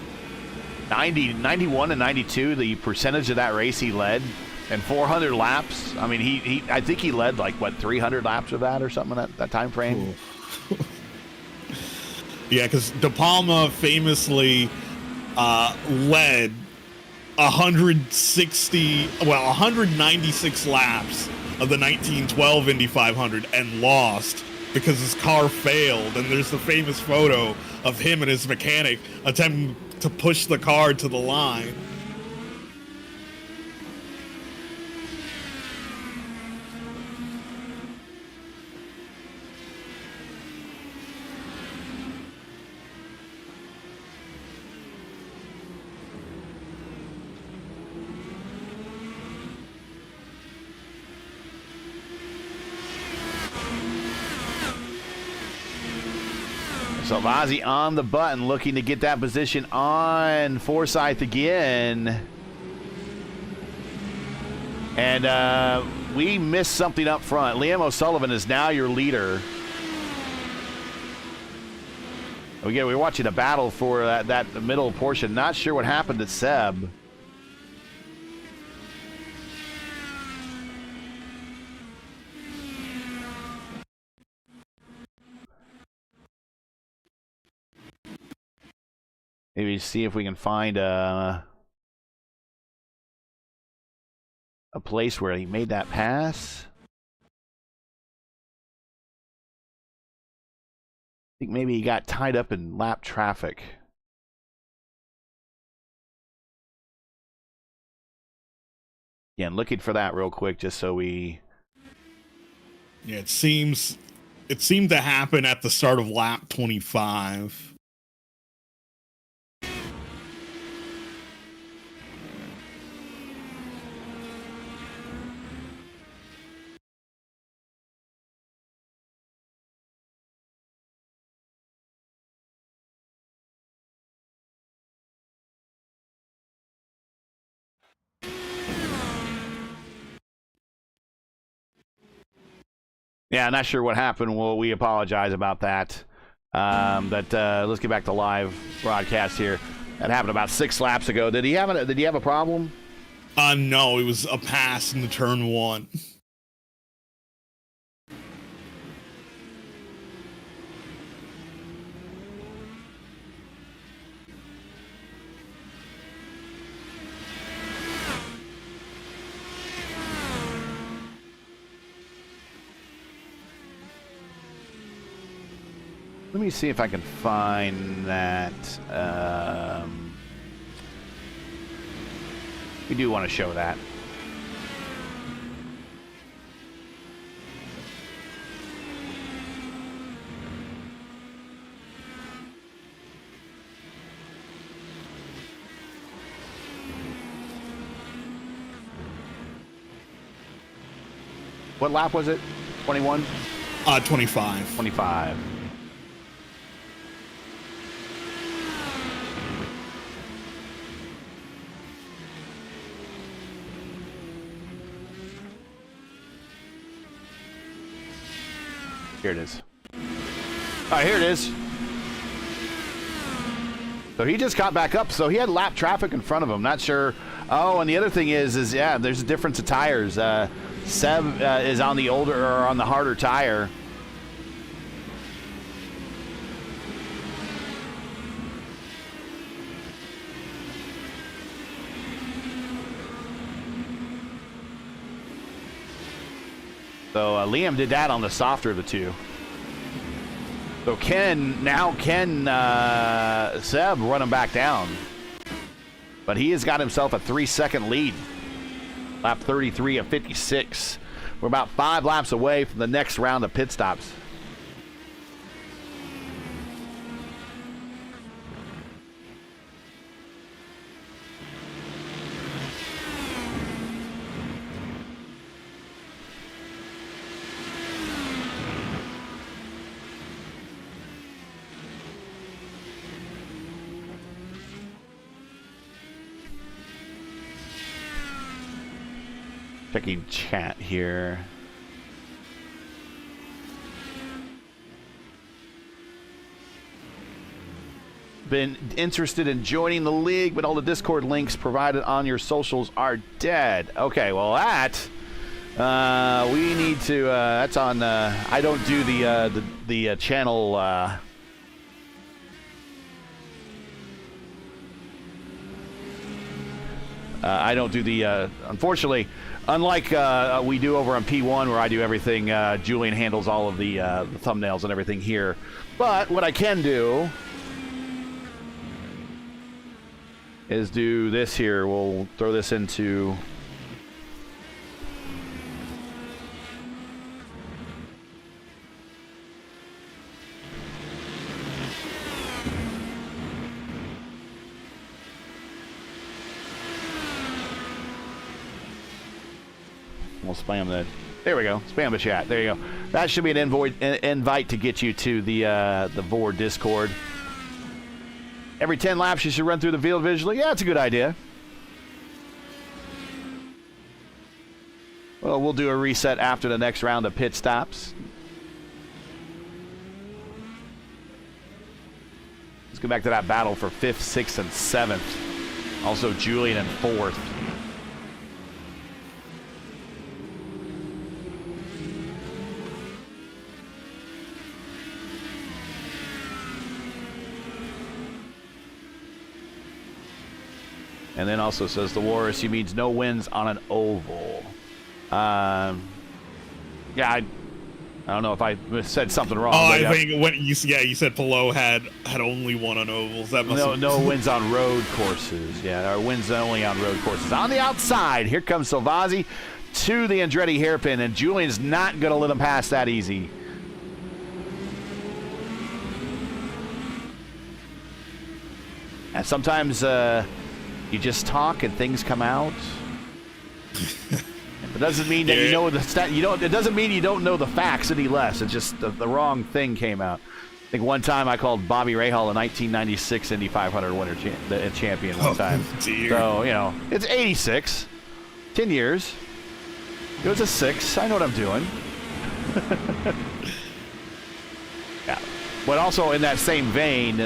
91 and 92, the percentage of that race he led, and 400 laps. I mean, I think he led like, what, 300 laps of that or something in that time frame? Yeah, because De Palma famously led 196 laps of the 1912 Indy 500 and lost because his car failed. And there's the famous photo of him and his mechanic attempting to push the car to the line. So Vazzy on the button, looking to get that position on Forsyth again. And we missed something up front. Liam O'Sullivan is now your leader. Again, we're watching a battle for that middle portion. Not sure what happened to Seb. Maybe see if we can find a place where he made that pass. I think maybe he got tied up in lap traffic. Again, looking for that real quick just so we... Yeah, it seemed to happen at the start of lap 25. Yeah, not sure what happened. Well, we apologize about that. Let's get back to live broadcast here. That happened about 6 laps ago. Did he have a problem? No, it was a pass in the turn 1. Let me see if I can find that. We do want to show that. What lap was it? 21? 25. 25. Here it is. All right, here it is. So he just got back up. So he had lap traffic in front of him. Not sure. Oh, and the other thing is yeah, there's a difference of tires. Seb is on the older or on the harder tire. So Liam did that on the softer of the two. So Seb run him back down. But he has got himself a 3-second lead. Lap 33 of 56. We're about 5 laps away from the next round of pit stops. Checking chat here. been interested in joining the league, but all the Discord links provided on your socials are dead. Okay, well that we need to. That's on. I don't do the channel. I don't do the. Unfortunately, unlike we do over on P1, where I do everything. Julian handles all of the thumbnails and everything here. But what I can do is do this here. We'll throw this into. We'll spam that. There we go. Spam the chat. There you go. That should be an invite to get you to the VOR Discord. Every 10 laps, you should run through the field visually. Yeah, that's a good idea. Well, we'll do a reset after the next round of pit stops. Let's go back to that battle for 5th, 6th, and 7th. Also, Julian in 4th. And then also says the WARC means no wins on an oval. Yeah, I don't know if I said something wrong. Oh, I think when you said Pelot had only won on ovals. That must no wins on road courses. Yeah, our wins only on road courses. On the outside, here comes Salvazzi to the Andretti hairpin, and Julian's not going to let him pass that easy. And sometimes you just talk and things come out. It doesn't mean that you know the it doesn't mean you don't know the facts any less. It's just the wrong thing came out. I think one time I called Bobby Rahal a 1996 Indy 500 winner champion one time. Dear. So it's 86, 10 years. It was a 6. I know what I'm doing. Yeah, but also in that same vein,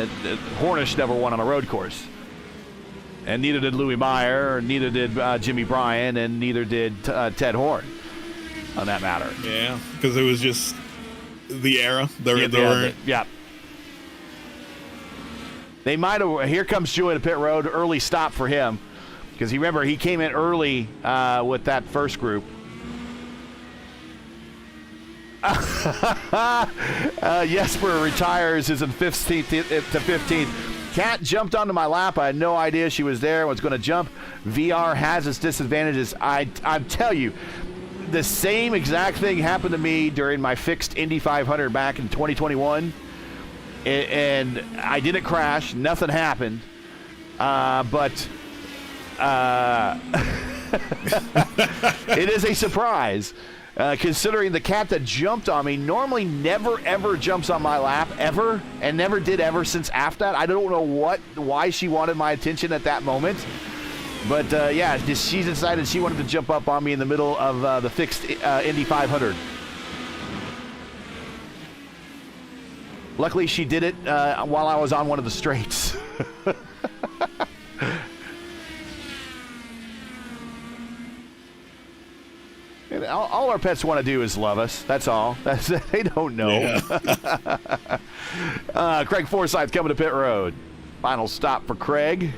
Hornish never won on a road course. And neither did Louis Meyer, neither did Jimmy Bryan, and neither did Ted Horn, on that matter. Yeah, because it was just the era. Yeah. They might have. Here comes Julian to pit road. Early stop for him, because he came in early with that first group. Jesper retires, is in 15th to 15th. Kat jumped onto my lap. I had no idea she was there, was going to jump. VR has its disadvantages. I tell you, the same exact thing happened to me during my fixed Indy 500 back in 2021. And I didn't crash. Nothing happened. But it is a surprise. Considering the cat that jumped on me normally never, ever jumps on my lap, ever, and never did ever since after that. I don't know why she wanted my attention at that moment. But, yeah, she decided she wanted to jump up on me in the middle of the fixed Indy 500. Luckily, she did it while I was on one of the straights. All our pets want to do is love us. That's all. They don't know. Yeah. Craig Forsyth coming to pit road. Final stop for Craig.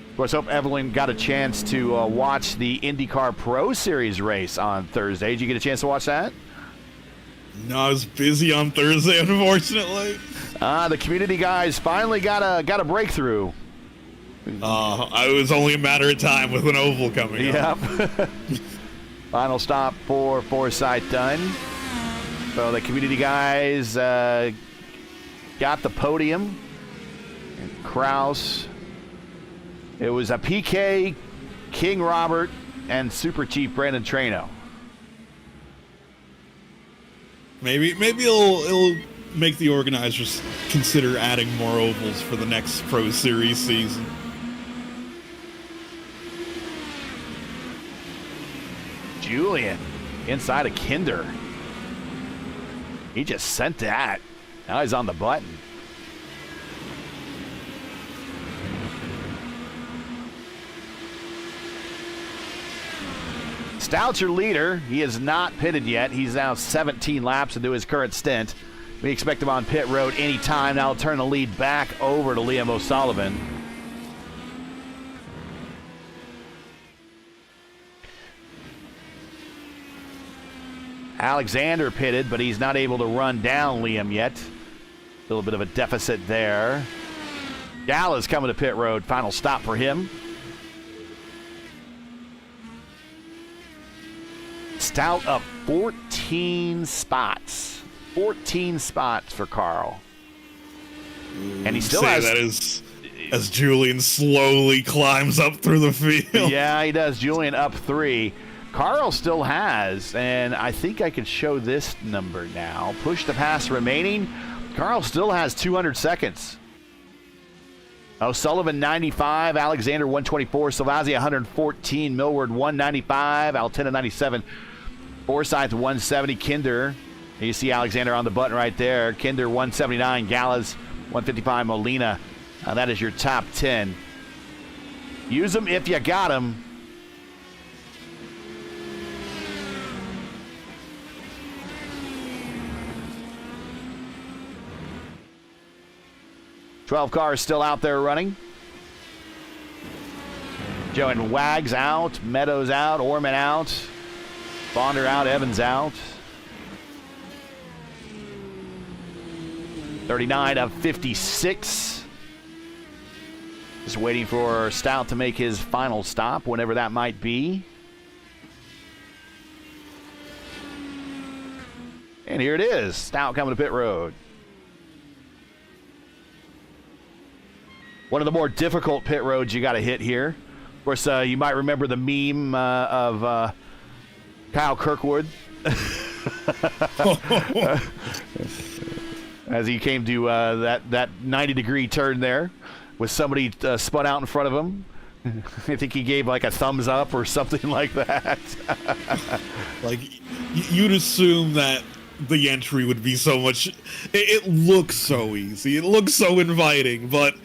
Of course, hope Evelyn got a chance to watch the IndyCar Pro Series race on Thursday. Did you get a chance to watch that? No, I was busy on Thursday, unfortunately. The community guys finally got a breakthrough. It was only a matter of time with an oval coming up. Yep. Final stop for Forsyth done. So the community guys got the podium. And Kraus. It was a PK, King Robert, and Super Chief Brandon Trano. Maybe it'll make the organizers consider adding more ovals for the next Pro Series season. Julian inside of Kinder. He just sent that. Now he's on the button. Stout's your leader. He is not pitted yet. He's now 17 laps into his current stint. We expect him on pit road anytime. Now I'll turn the lead back over to Liam O'Sullivan. Alexander pitted, but he's not able to run down Liam yet. A little bit of a deficit there. Gallagher's coming to pit road. Final stop for him. Stout up 14 spots. 14 spots for Carl. And he still has... That is as Julian slowly climbs up through the field. Yeah, he does. Julian up 3. Carl still has, and I think I could show this number now. Push to pass remaining. Carl still has 200 seconds. O'Sullivan 95, Alexander 124, Salvazzi 114, Millward 195, Altena 97, Forsyth 170, Kinder. You see Alexander on the button right there. Kinder 179, Gallas 155, Molina. That is your top 10. Use them if you got them. Twelve cars still out there running. Joe and Wags out, Meadows out, Orman out, Bonder out, Evans out. 39 of 56. Just waiting for Stout to make his final stop, whenever that might be. And here it is, Stout coming to pit road. One of the more difficult pit roads you got to hit here. Of course, you might remember the meme of Kyle Kirkwood as he came to that 90-degree turn there with somebody spun out in front of him. I think he gave like a thumbs up or something like that. Like, you'd assume that the entry would be so much... It looks so easy. It looks so inviting, but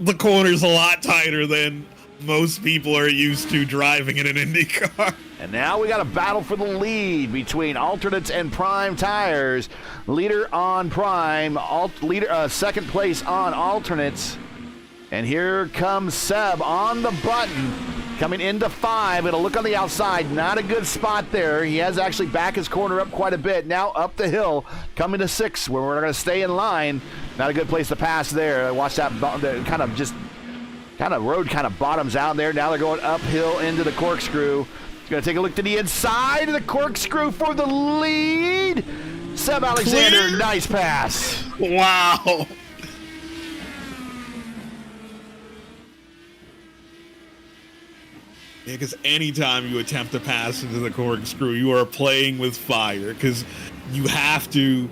the corner's a lot tighter than most people are used to driving in an IndyCar. And now we got a battle for the lead between alternates and prime tires. Leader on prime, second place on alternates. And here comes Seb on the button, coming into 5. It'll look on the outside. Not a good spot there. He has actually back his corner up quite a bit. Now up the hill, coming to 6, where we're going to stay in line. Not a good place to pass there. Watch that road kind of bottoms out there. Now they're going uphill into the corkscrew. Going to take a look to the inside of the corkscrew for the lead. Seb Alexander, Clear. Nice pass. Wow. Yeah, because anytime you attempt to pass into the corkscrew, you are playing with fire, because you have to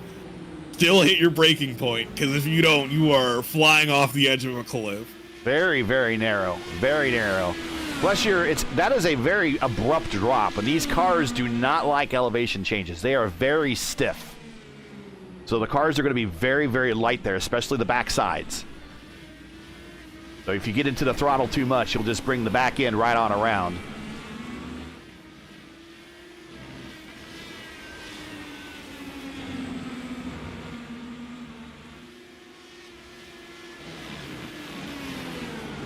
still hit your braking point, because if you don't, you are flying off the edge of a cliff. Very, very narrow. Very narrow. Plus, that is a very abrupt drop, and these cars do not like elevation changes. They are very stiff. So the cars are going to be very, very light there, especially the back sides. So if you get into the throttle too much, you'll just bring the back end right on around.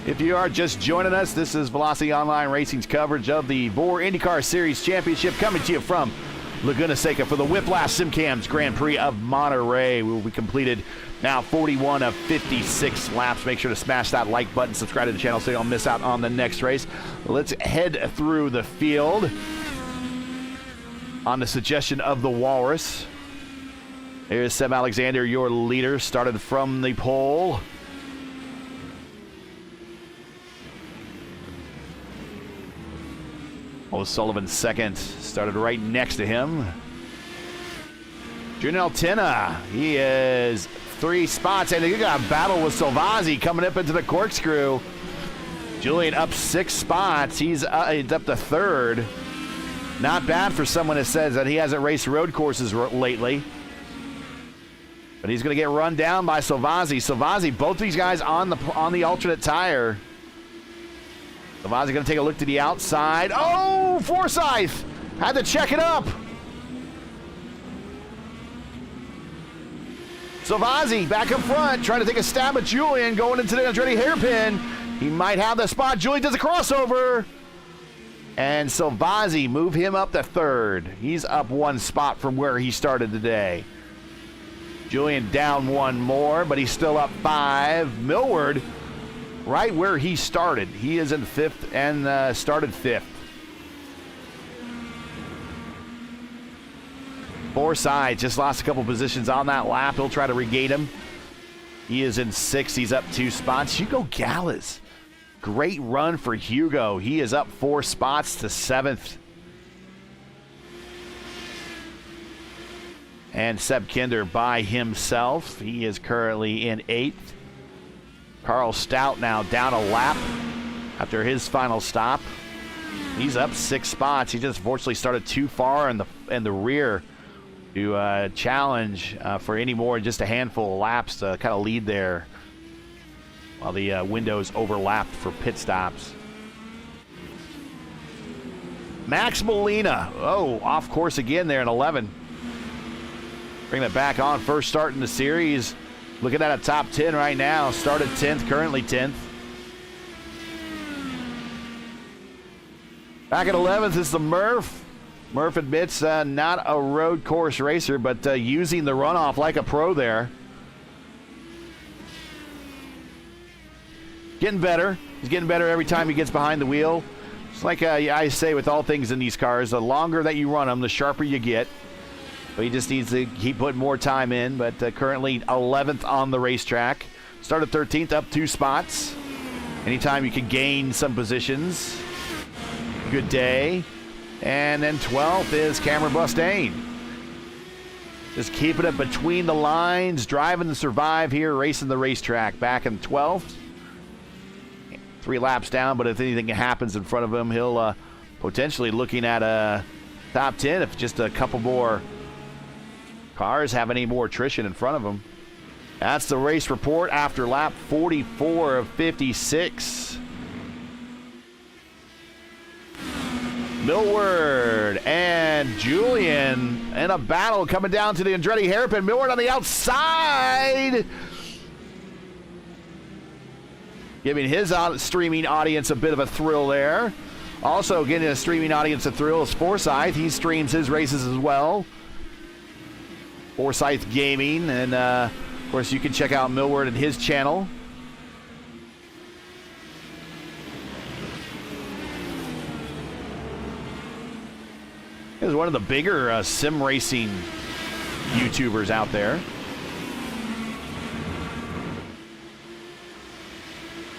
If you are just joining us, this is Velocity Online Racing's coverage of the VOR IndyCar Series Championship, coming to you from Laguna Seca for the Whiplash Sim Cams Grand Prix of Monterey. We completed now 41 of 56 laps. Make sure to smash that like button, subscribe to the channel so you don't miss out on the next race. Let's head through the field on the suggestion of the Walrus. Here's Seb Alexander, your leader, started from the pole. O'Sullivan second, started right next to him. Junior Altena, he is 3 spots, and you got a battle with Salvazzi coming up into the corkscrew. Julian up 6 spots, he's up to 3rd. Not bad for someone that says that he hasn't raced road courses lately. But he's going to get run down by Salvazzi. Salvazzi, both these guys on the alternate tire. Salvazzi going to take a look to the outside. Oh, Forsyth had to check it up. Salvazzi back up front, trying to take a stab at Julian, going into the Andretti hairpin. He might have the spot. Julian does a crossover. And Salvazzi move him up to third. He's up one spot from where he started today. Julian down one more, but he's still up 5. Millward, right where he started. He is in 5th and started 5th. Forsyth just lost a couple positions on that lap. He'll try to regain him. He is in 6th. He's up 2 spots. Hugo Gallas. Great run for Hugo. He is up 4 spots to 7th. And Seb Kinder by himself. He is currently in 8th. Carl Stout now down a lap after his final stop. He's up 6 spots. He just fortunately started too far in the rear to challenge for any more than just a handful of laps to kind of lead there while the windows overlapped for pit stops. Max Molina, off course again there in 11. Bring that back on, first start in the series. Looking at a top 10 right now. Started 10th, currently 10th. Back at 11th is the Murph. Murph admits not a road course racer, but using the runoff like a pro there. Getting better. He's getting better every time he gets behind the wheel. It's like I say with all things in these cars, the longer that you run them, the sharper you get. But he just needs to keep putting more time in. But currently 11th on the racetrack. Started 13th, up 2 spots. Anytime you can gain some positions, good day. And then 12th is Cameron Bustain. Just keeping it between the lines, driving to survive here, racing the racetrack. Back in 12th. 3 laps down, but if anything happens in front of him, he'll potentially looking at a top 10 if just a couple more cars have any more attrition in front of them. That's the race report after lap 44 of 56. Millward and Julian in a battle coming down to the Andretti hairpin. Millward on the outside, giving his streaming audience a bit of a thrill there. Also getting a streaming audience a thrill is Forsyth. He streams his races as well. Forsyth Gaming, and of course you can check out Millward and his channel. He's one of the bigger sim racing YouTubers out there.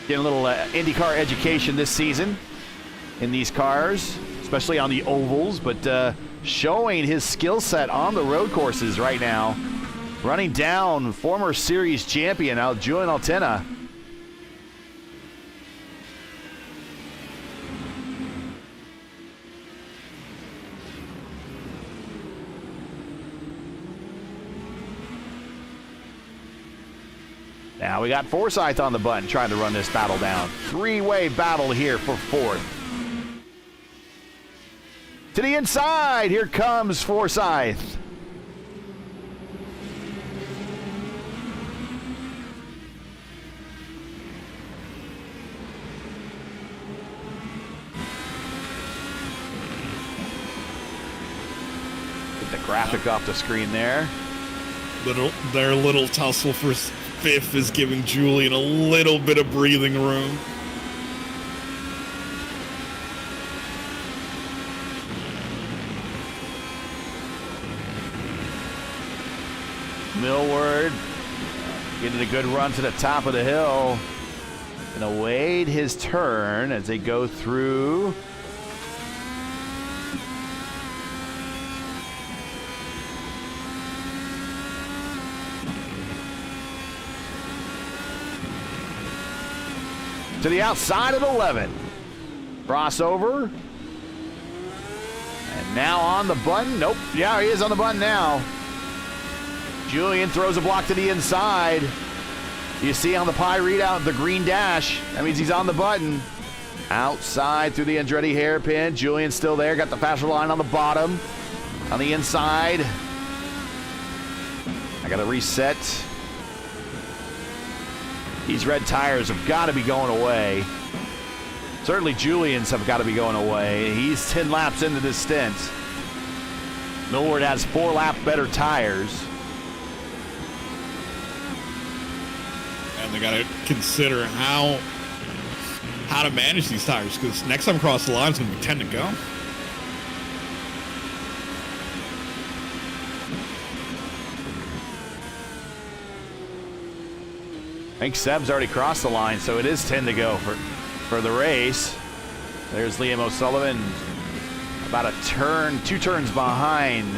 Getting a little IndyCar education this season in these cars, especially on the ovals, but showing his skill set on the road courses right now. Running down former series champion Julian Altena. Now we got Forsyth on the button trying to run this battle down. 3-way battle here for 4th. To the inside, here comes Forsyth. Get the graphic off the screen there. Their little tussle for 5th is giving Julian a little bit of breathing room. Millward getting a good run to the top of the hill. Gonna wait his turn as they go through. To the outside of 11. Crossover. And Now on the button. Nope. Yeah, he is on the button now. Julian throws a block to the inside. You see on the pie readout the green dash. That means he's on the button. Outside through the Andretti hairpin. Julian's still there. Got the faster line on the bottom. On the inside. I got to reset. These red tires have got to be going away. Certainly Julian's have got to be going away. He's 10 laps into this stint. Millward has 4 lap better tires. And they got to consider how to manage these tires, because next time across the line is going to be 10 to go. I think Seb's already crossed the line, so it is 10 to go for the race. There's Liam O'Sullivan, about a turn, 2 turns behind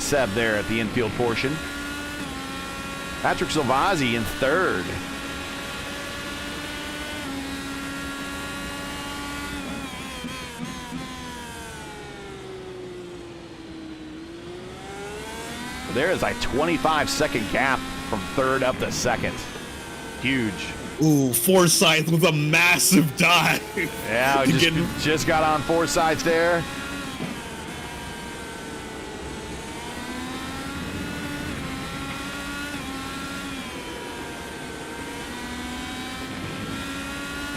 Seb there at the infield portion. Patrick Silvazzi in 3rd. There is a 25-second gap from 3rd up to 2nd. Huge. Ooh, Forsyth with a massive dive. Yeah, just got on Forsyth there.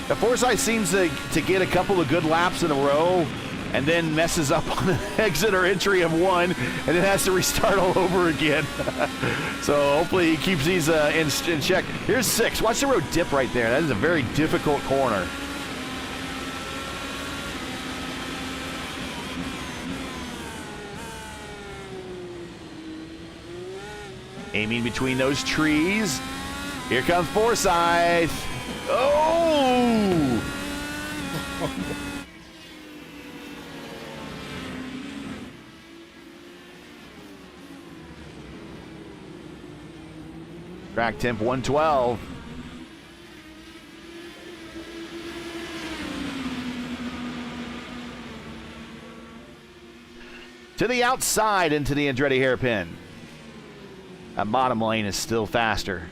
The Forsyth seems to get a couple of good laps in a row and then messes up on the exit or entry of 1 and then has to restart all over again. So hopefully he keeps these in check. Here's 6. Watch the road dip right there. That is a very difficult corner. Aiming between those trees. Here comes Forsyth. Oh! Track temp 112. To the outside into the Andretti hairpin. That bottom lane is still faster.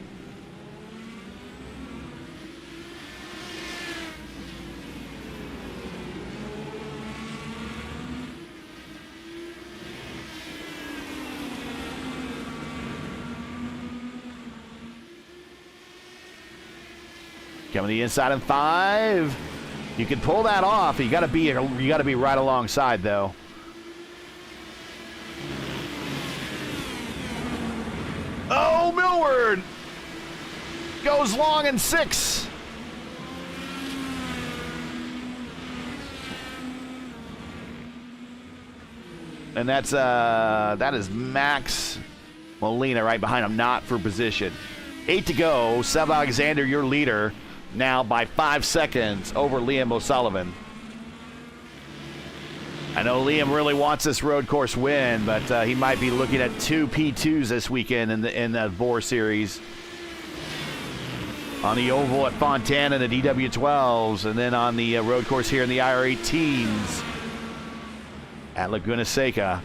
Coming to the inside in 5. You can pull that off. You got to be right alongside though. Oh, Millward goes long in 6. And that is Max Molina right behind him, not for position. 8 to go. Seb Alexander, your leader, now by 5 seconds over Liam O'Sullivan. I know Liam really wants this road course win, but he might be looking at 2 P2s this weekend in the VOR series. On the oval at Fontana, the DW12s, and then on the road course here in the IR18s at Laguna Seca.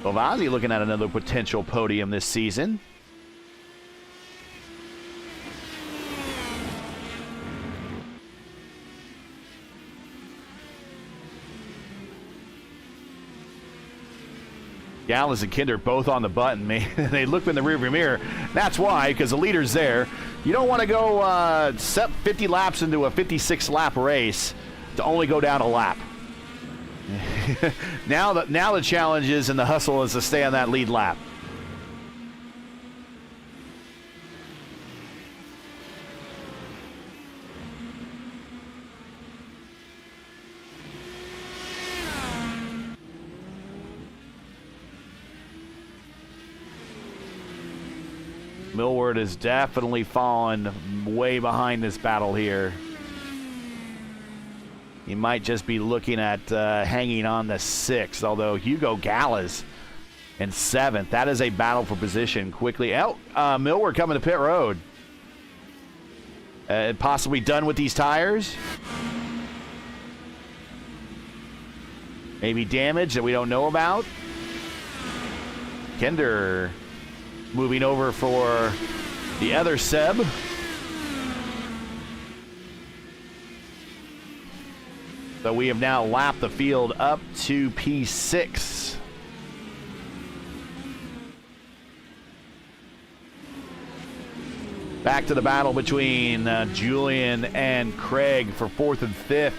Silvazzi looking at another potential podium this season. Gallus and Kinder both on the button. They look in the rearview mirror. That's why, because the leader's there. You don't want to go set 50 laps into a 56-lap race to only go down a lap. Now the challenge is and the hustle is to stay on that lead lap. Millward has definitely fallen way behind this battle here. He might just be looking at hanging on the 6th, although Hugo Gallas and 7th. That is a battle for position quickly. Millward coming to pit road. Possibly done with these tires. Maybe damage that we don't know about. Kender moving over for the other Seb. So we have now lapped the field up to P6. Back to the battle between Julian and Craig for 4th and 5th.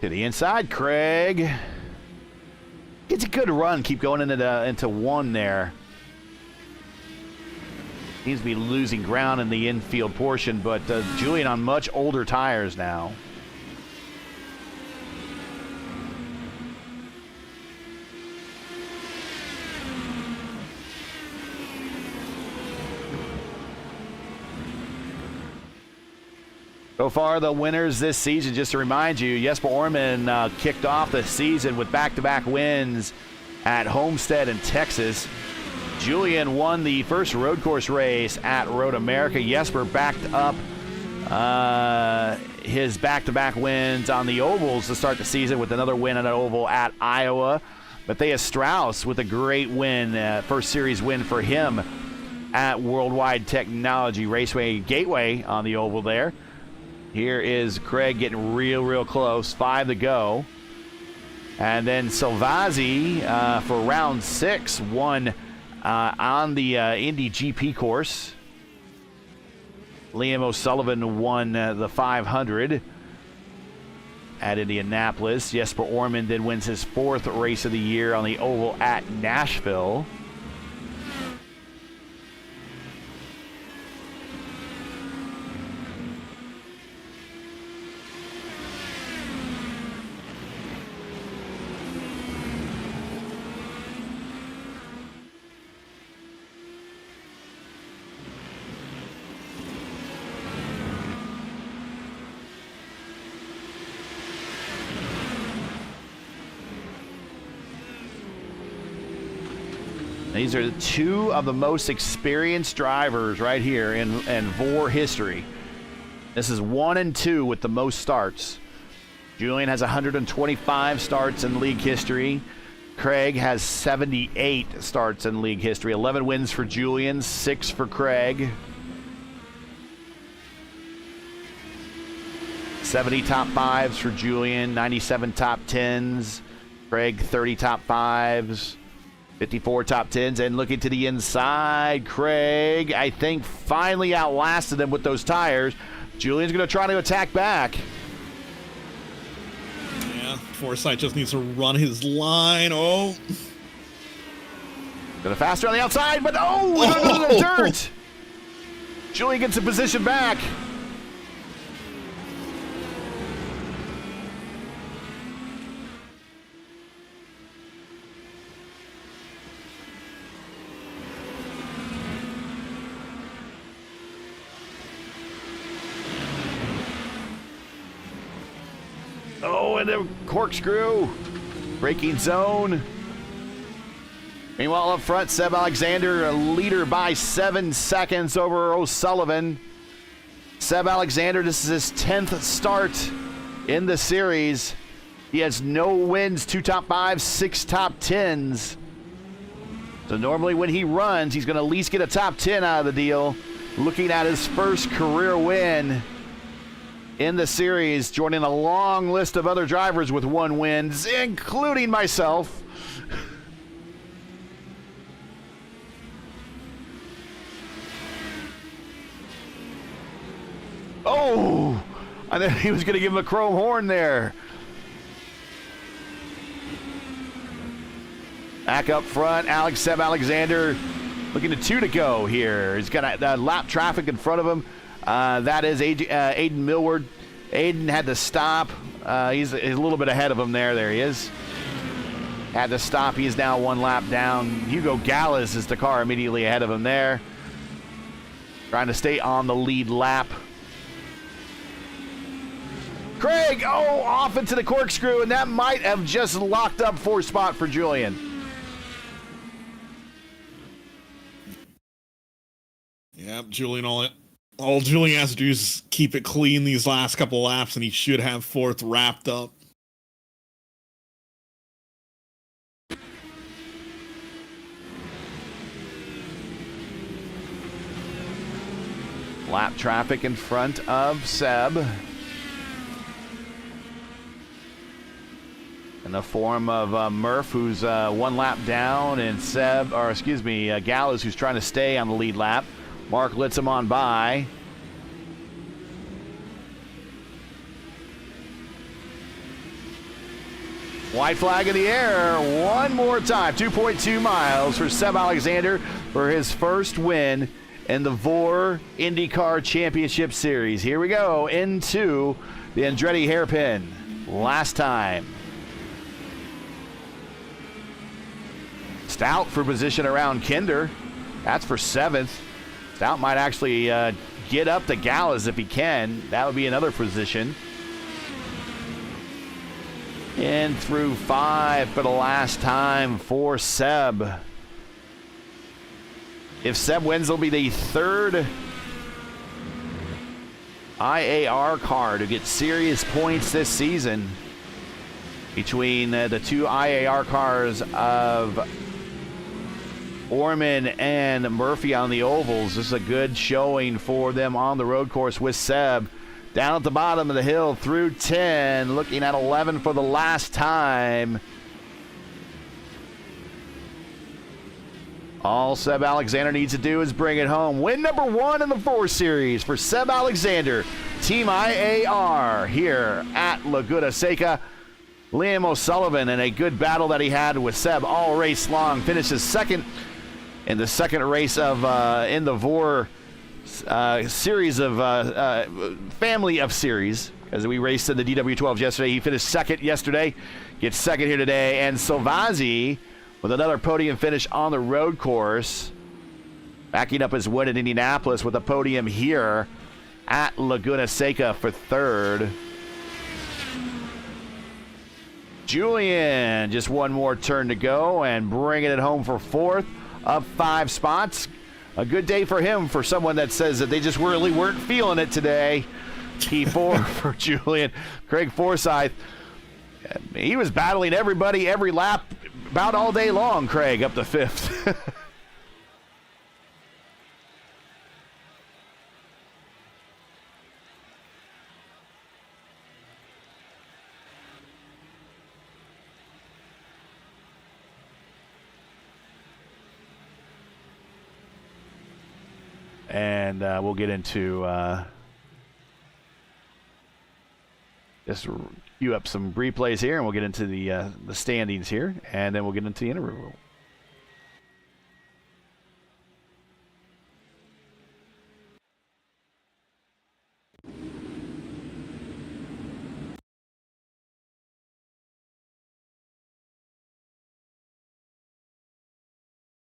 To the inside, Craig. It's a good run. Keep going into 1 there. Seems to be losing ground in the infield portion, but Julian on much older tires now. So far, the winners this season, just to remind you, Jesper Orman kicked off the season with back-to-back wins at Homestead in Texas. Julian won the first road course race at Road America. Jesper backed up his back-to-back wins on the ovals to start the season with another win on an oval at Iowa. Matthias Strauss with a great win, first series win for him at Worldwide Technology Raceway Gateway on the oval there. Here is Craig getting real close. 5 to go. And then Salvazzi for round 6 won on the Indy GP course. Liam O'Sullivan won the 500 at Indianapolis. Jesper Orman then wins his 4th race of the year on the oval at Nashville. These are 2 of the most experienced drivers right here in VOR history. This is 1 and 2 with the most starts. Julian has 125 starts in league history. Craig has 78 starts in league history. 11 wins for Julian, 6 for Craig. 70 top 5s for Julian, 97 top 10s. Craig, 30 top 5s. 54 top 10s, and looking to the inside, Craig, I think, finally outlasted them with those tires. Julian's going to try to attack back. Yeah, Forsythe just needs to run his line. Oh. Got faster on the outside, but into the dirt. Julian gets a position back. Oh, and a corkscrew. Braking zone. Meanwhile, up front, Seb Alexander, a leader by 7 seconds over O'Sullivan. Seb Alexander, this is his 10th start in the series. He has no wins, 2 top 5s, 6 top 10s. So normally when he runs, he's going to at least get a top 10 out of the deal. Looking at his first career win in the series, joining a long list of other drivers with 1 win, including myself. Oh, I thought he was going to give him a chrome horn there. Back up front, Seb Alexander looking to 2 to go here. He's got a lap traffic in front of him. That is Aiden Millward. Aiden had to stop. He's a little bit ahead of him there. There he is. Had to stop. He's now one lap down. Hugo Gallas is the car immediately ahead of him there. Trying to stay on the lead lap. Craig, off into the corkscrew, and that might have just locked up fourth spot for Julian. Yep, Julian, all Julian has to do is keep it clean these last couple laps, and he should have fourth wrapped up. Lap traffic in front of Seb. In the form of Murph, who's one lap down, and Gallows, who's trying to stay on the lead lap. Mark lets him on by. White flag in the air one more time. 2.2 miles for Seb Alexander for his first win in the VOR IndyCar Championship Series. Here we go into the Andretti hairpin. Last time. Stout for position around Kinder. That's for 7th. Stout might actually get up to Gallas if he can. That would be another position. In through 5 for the last time for Seb. If Seb wins, it'll be the third IAR car to get serious points this season. Between the two IAR cars of Orman and Murphy on the ovals. This is a good showing for them on the road course with Seb. Down at the bottom of the hill through 10, looking at 11 for the last time. All Seb Alexander needs to do is bring it home. Win number 1 in the VOR Series for Seb Alexander, Team IAR here at Laguna Seca. Liam O'Sullivan, in a good battle that he had with Seb all race long, finishes second in the second race of in the VOR series of family of series, as we raced in the DW12s yesterday. He finished second yesterday, gets second here today, and Silvazzi with another podium finish on the road course, backing up his win in Indianapolis with a podium here at Laguna Seca for third. Julian, just one more turn to go and bringing it home for fourth, up 5 spots. A good day for him, for someone that says that they just really weren't feeling it today. P4 for Julian. Craig Forsyth, he was battling everybody every lap about all day long, Craig, up to 5th. And we'll get into just queue up some replays here, and we'll get into the standings here, and then we'll get into the interview.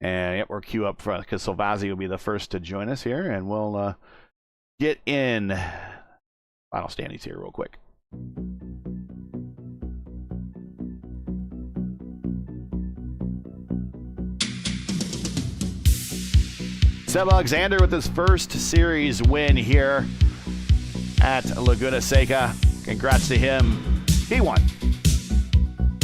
And yep, we're queue up front because Silvazzi will be the first to join us here, and we'll get in final standings here real quick. Seb Alexander with his first series win here at Laguna Seca. Congrats to him. He won.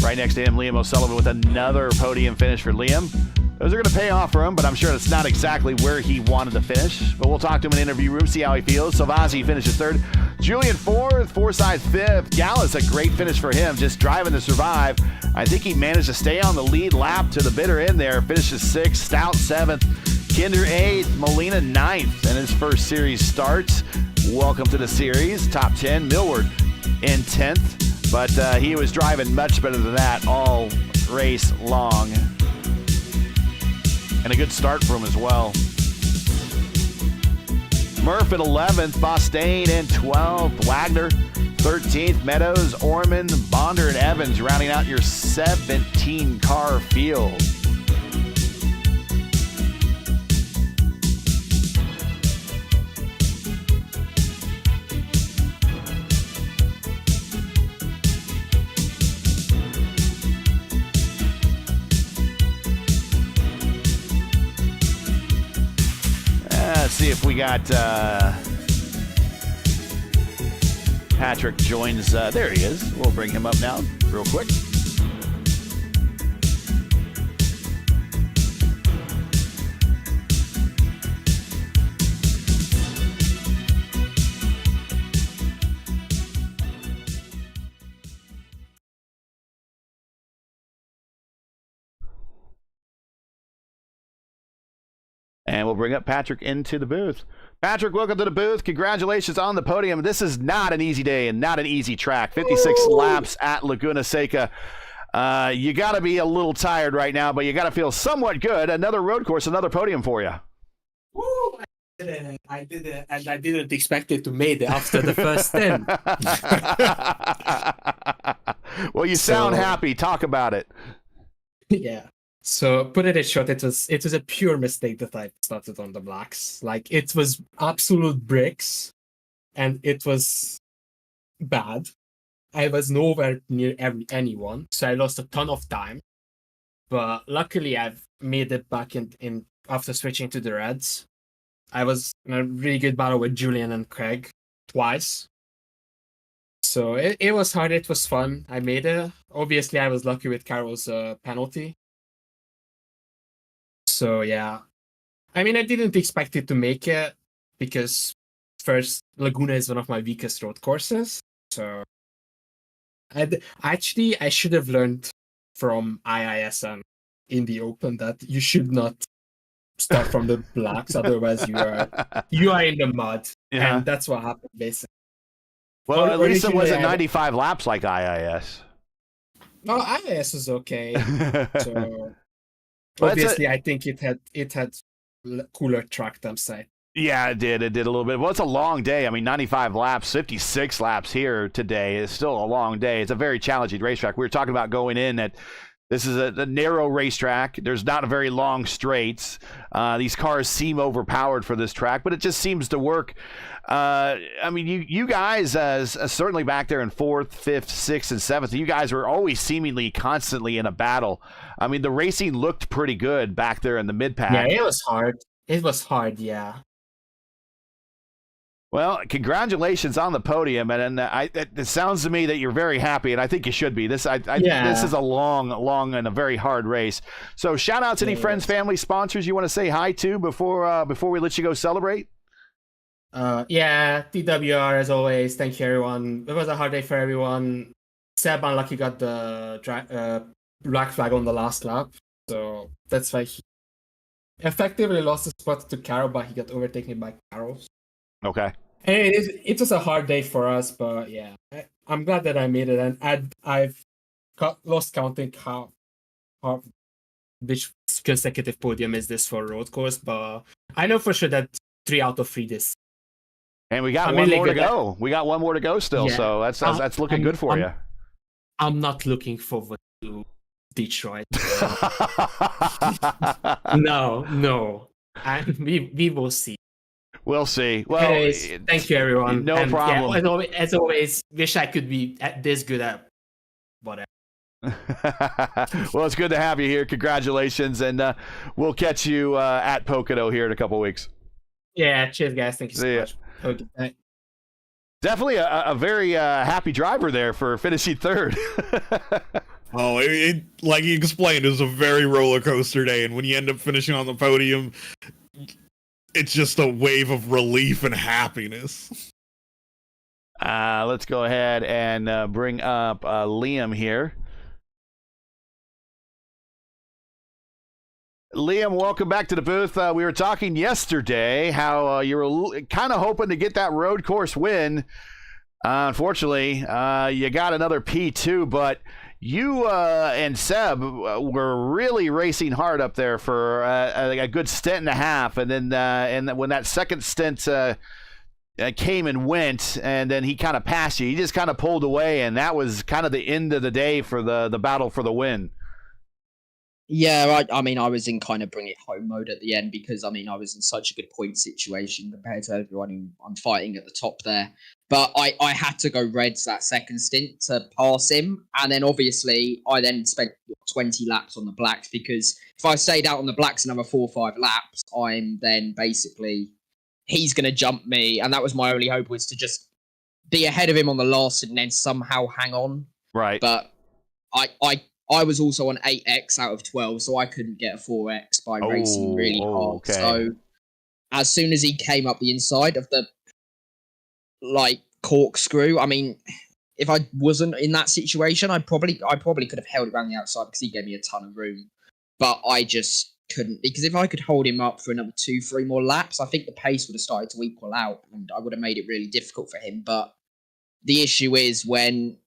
Right next to him, Liam O'Sullivan with another podium finish for Liam. Those are going to pay off for him, but I'm sure it's not exactly where he wanted to finish. But we'll talk to him in the interview room, see how he feels. Silvazzi finishes third. Julian fourth, Forsyth fifth. Gallus, a great finish for him, just driving to survive. I think he managed to stay on the lead lap to the bitter end there. Finishes sixth. Stout seventh. Kinder eighth. Molina ninth in his first series start. Welcome to the series. Top 10. Millward in 10th. But he was driving much better than that all race long. And a good start for him as well. Murph at 11th, Bostaine in 12th, Wagner 13th, Meadows, Orman, Bonder, and Evans rounding out your 17-car field. Let's see if we got Patrick joins. There he is. We'll bring him up now real quick. And we'll bring up Patrick into the booth. Patrick, welcome to the booth. Congratulations on the podium. This is not an easy day and not an easy track. 56 laps at Laguna Seca. You got to be a little tired right now, but you got to feel somewhat good. Another road course, another podium for you. Woo! I did it, and I didn't expect it to make it after the first 10. Well, you sound happy. Talk about it. Yeah. So put it in short, it was a pure mistake that I started on the blacks. Like, it was absolute bricks, and it was bad. I was nowhere near anyone, so I lost a ton of time. But luckily, I've made it back in after switching to the reds. I was in a really good battle with Julian and Craig twice. So it was hard. It was fun. I made it. Obviously, I was lucky with Carol's penalty. So yeah, I mean, I didn't expect it to make it because first, Laguna is one of my weakest road courses. So I should have learned from IISM in the Open that you should not start from the blacks, otherwise you are in the mud, and that's what happened basically. Well, at least it wasn't 95 laps like IIS. No, IIS was okay. So. Obviously, I think it had cooler track side. Yeah, it did. It did a little bit. Well, it's a long day. I mean, 95 laps, 56 laps here today is still a long day. It's a very challenging racetrack. We were talking about going in at this is a narrow racetrack. There's not a very long straights. These cars seem overpowered for this track, but it just seems to work. I mean, you guys, certainly back there in 4th, 5th, 6th, and 7th, you guys were always seemingly constantly in a battle. I mean, the racing looked pretty good back there in the mid-pack. Yeah, it was hard. It was hard, yeah. Well, congratulations on the podium, and it sounds to me that you're very happy, and I think you should be. This is a long, and a very hard race. So, shout out to any friends, family, sponsors you want to say hi to before we let you go celebrate. Yeah, TWR as always. Thank you, everyone. It was a hard day for everyone. Seb unlucky got the black flag on the last lap, so that's why he effectively lost the spot to Carol, but he got overtaken by Carol. Okay. And it was a hard day for us, but yeah, I'm glad that I made it, and I've lost counting how which consecutive podium is this for road course, but I know for sure that 3 out of 3 this. And we got one more to go. We got one more to go still, so that's looking good for you. I'm not looking forward to Detroit. No. We will see. We'll see. Well, anyways, thank you, everyone. No problem. Yeah, as always, wish I could be this good at whatever. Well, it's good to have you here. Congratulations, and we'll catch you at Pocono here in a couple weeks. Yeah, cheers, guys. Thank you so much. Okay. Definitely a very happy driver there for finishing third. Oh, like you explained, it was a very roller coaster day, and when you end up finishing on the podium, it's just a wave of relief and happiness. Let's go ahead and bring up Liam here. Liam, welcome back to the booth. We were talking yesterday how you were kind of hoping to get that road course win. Unfortunately, you got another P2, but You and Seb were really racing hard up there for a good stint and a half, and then and when that second stint came and went, and then he kind of passed you, he just kind of pulled away, and that was kind of the end of the day for the battle for the win. Yeah, I mean, I was in kind of bring it home mode at the end because, I mean, I was in such a good point situation compared to everyone who I'm fighting at the top there. But I had to go reds that second stint to pass him. And then obviously I then spent 20 laps on the blacks because if I stayed out on the blacks another 4 or 5 laps, I'm then basically, he's going to jump me. And that was my only hope, was to just be ahead of him on the last and then somehow hang on. Right. But I was also on 8x out of 12, so I couldn't get a 4x by racing really hard. Okay. So as soon as he came up the inside of the corkscrew, I mean, if I wasn't in that situation, I probably could have held it around the outside because he gave me a ton of room. But I just couldn't, because if I could hold him up for another 2-3 more laps, I think the pace would have started to equal out and I would have made it really difficult for him. But the issue is when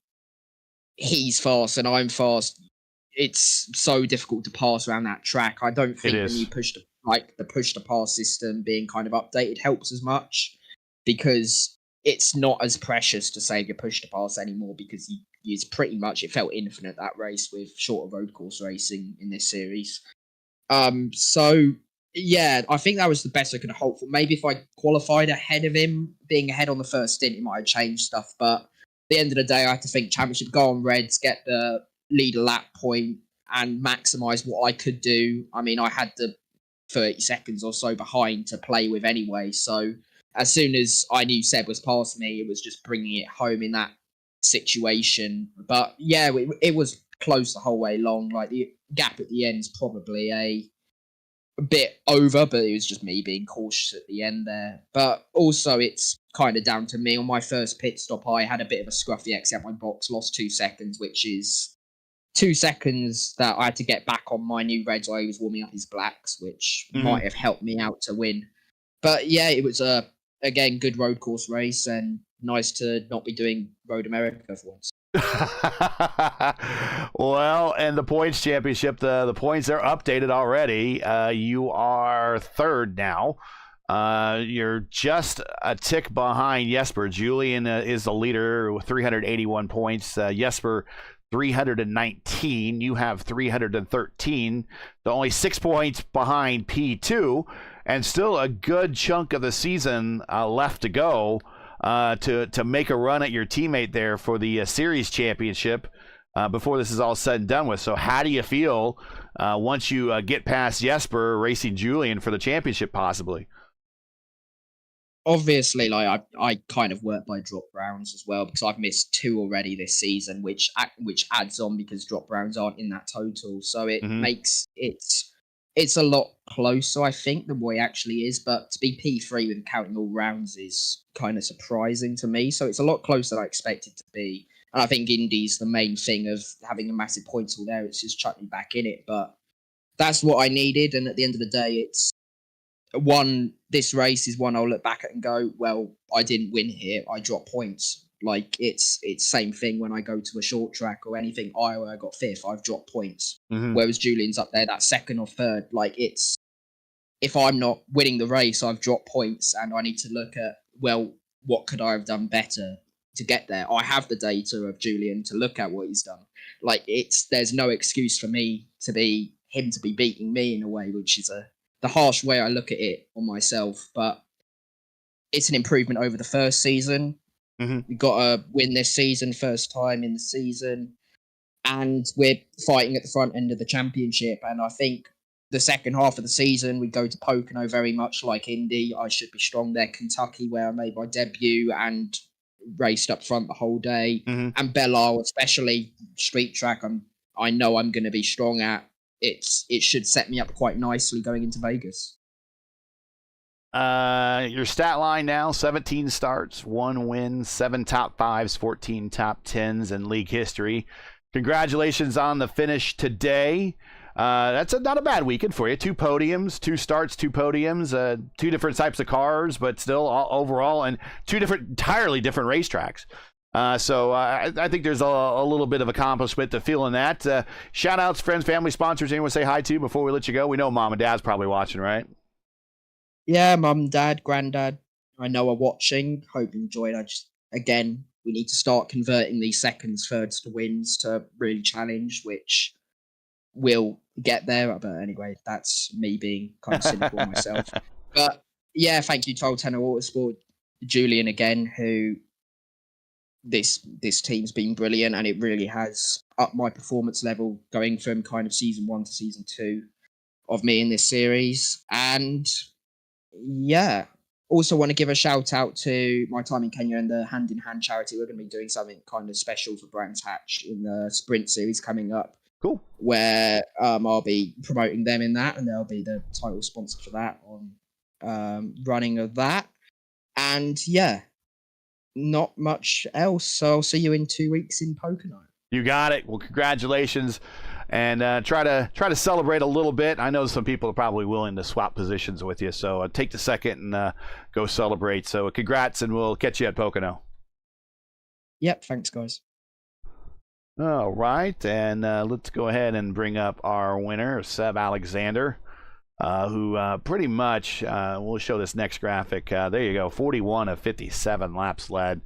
he's fast and I'm fast, it's so difficult to pass around that track. I don't think when you push the push to pass system being kind of updated helps as much, because it's not as precious to save your push to pass anymore, because you use pretty much, it felt infinite, that race, with shorter road course racing in this series. So yeah, I think that was the best I could have hoped for. Maybe if I qualified ahead of him, being ahead on the first stint, it might have changed stuff. But at the end of the day, I had to think championship, go on reds, get the leader lap point and maximize what I could do. I mean, I had the 30 seconds or so behind to play with anyway. So as soon as I knew Seb was past me, it was just bringing it home in that situation. But yeah, it was close the whole way along. Like, the gap at the end is probably a bit over, but it was just me being cautious at the end there. But also, it's kind of down to me. On my first pit stop, I had a bit of a scruffy exit at my box, lost 2 seconds, which is 2 seconds that I had to get back on my new reds while he was warming up his blacks, which might have helped me out to win. But yeah, it was again, good road course race, and nice to not be doing Road America for once. Well, and the points championship, the points are updated already. You are third now. You're just a tick behind Jesper. Julian is the leader with 381 points. Jesper 319. You have 313. They're only 6 points behind P2, and still a good chunk of the season left to go to make a run at your teammate there for the series championship before this is all said and done with. So how do you feel once you get past Jesper, racing Julian for the championship possibly? Obviously, like, I kind of work by drop rounds as well, because I've missed 2 already this season, which adds on because drop rounds aren't in that total. So it makes it's a lot closer, I think, than what it actually is. But to be P3 with counting all rounds is kind of surprising to me. So it's a lot closer than I expected to be. And I think Indy's the main thing of having a massive points all there. It's just chucked me back in it. But that's what I needed. And at the end of the day, it's this race is one I'll look back at and go, well, I didn't win here. I dropped points. Like, it's same thing when I go to a short track or anything. Iowa, I got 5th. I've dropped points. Whereas Julian's up there, that 2nd or 3rd. Like, it's, if I'm not winning the race, I've dropped points, and I need to look at, well, what could I have done better to get there? I have the data of Julian to look at what he's done. Like, there's no excuse for me to be beating me in a way, which is the harsh way I look at it on myself. But it's an improvement over the first season. We've got to win this season, first time in the season, and we're fighting at the front end of the championship. And I think the second half of the season, we go to Pocono very much like Indy. I should be strong there. Kentucky, where I made my debut and raced up front the whole day. And Belle, especially street track, I know I'm going to be strong at. It should set me up quite nicely going into Vegas. Your stat line now, 17 starts, 1 win, 7 top 5s, 14 top 10s in league history. Congratulations on the finish today. That's not a bad weekend for you. 2 podiums, 2 starts, 2 podiums, 2 different types of cars, but still all overall, and 2 entirely different racetracks. So I think there's a little bit of accomplishment to feeling that. Shout outs, friends, family, sponsors. Anyone say hi to before we let you go? We know mom and dad's probably watching, right? Yeah, mum, dad, granddad, I know are watching. Hope you enjoyed. Again, we need to start converting these seconds, thirds to wins to really challenge, which will get there. But anyway, that's me being kind of cynical myself. But yeah, thank you, Total Tenor Autosport, Julian again, who this team's been brilliant, and it really has upped my performance level going from kind of season 1 to season 2 of me in this series. And yeah, also want to give a shout out to my time in Kenya and the Hand in Hand charity. We're going to be doing something kind of special for Brands Hatch in the sprint series coming up. Cool. Where I'll be promoting them in that, and they'll be the title sponsor for that on running of that. And yeah, not much else. So I'll see you in 2 weeks in Pocono. You got it. Well, congratulations, and try to celebrate a little bit. I know some people are probably willing to swap positions with you, so take the second and go celebrate. So congrats, and we'll catch you at Pocono. Yep. Thanks, guys. All right, and let's go ahead and bring up our winner, Seb Alexander, who pretty much, we'll show this next graphic. There you go, 41 of 57 laps led.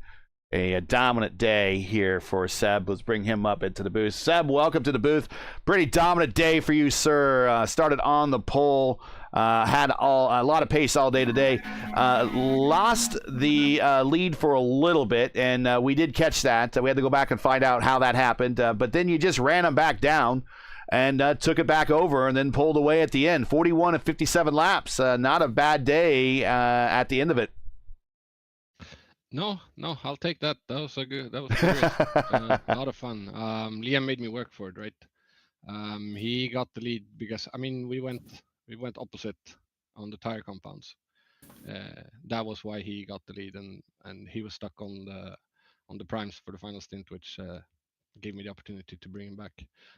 A dominant day here for Seb. Let's bring him up into the booth. Seb, welcome to the booth. Pretty dominant day for you, sir. Started on the pole, had a lot of pace all day today. Lost the lead for a little bit, and we did catch that. We had to go back and find out how that happened. But then you just ran him back down and took it back over and then pulled away at the end. 41 of 57 laps. Not a bad day at the end of it. No, I'll take that. That was great. A lot of fun. Liam made me work for it, right? He got the lead because we went opposite on the tire compounds. That was why he got the lead, and he was stuck on the primes for the final stint, which gave me the opportunity to bring him back.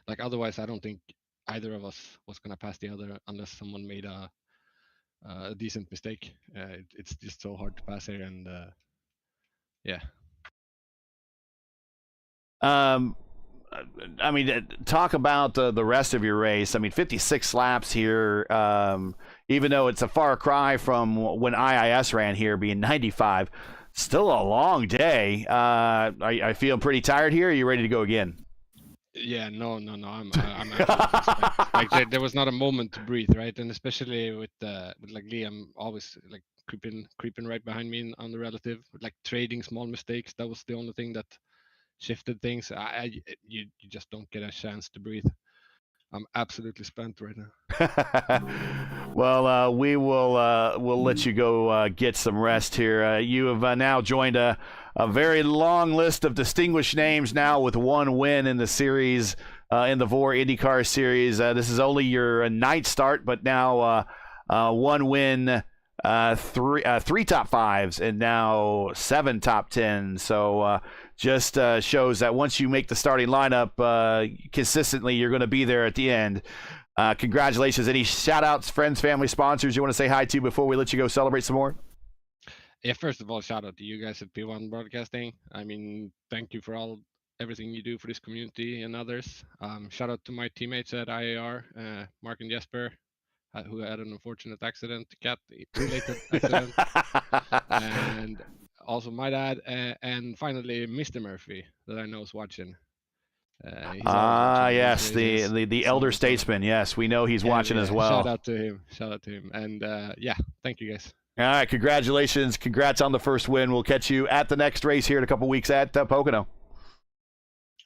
Like otherwise, I don't think either of us was gonna pass the other unless someone made a decent mistake. It's just so hard to pass here, and yeah. Talk about the rest of your race. 56 laps here, even though it's a far cry from when IIS ran here, being 95. Still a long day. I feel pretty tired here. Are you ready to go again? Yeah, no. I'm like there was not a moment to breathe, right? And especially with like Liam always like creeping right behind me on the relative, like trading small mistakes. That was the only thing that shifted things. You just don't get a chance to breathe. I'm absolutely spent right now. Well, we'll let you go get some rest here. You have now joined a very long list of distinguished names now with one win in the series, in the VOR IndyCar Series. This is only your ninth start, but now one win, three top fives, and now 7 top 10s. So just shows that once you make the starting lineup consistently, you're going to be there at the end. Congratulations. Any shout outs, friends, family, sponsors you want to say hi to before we let you go celebrate some more? Yeah, first of all, shout out to you guys at P1 Broadcasting. Thank you for everything you do for this community and others. Shout out to my teammates at IAR, Mark and Jesper, who had an unfortunate accident, cat-related accident, and also my dad, and finally Mr. Murphy that I know is watching. Yes, the elder statesman. Yes, we know he's watching as well. Shout out to him, and yeah, thank you guys. All right, congratulations, congrats on the first win. We'll catch you at the next race here in a couple weeks at Pocono.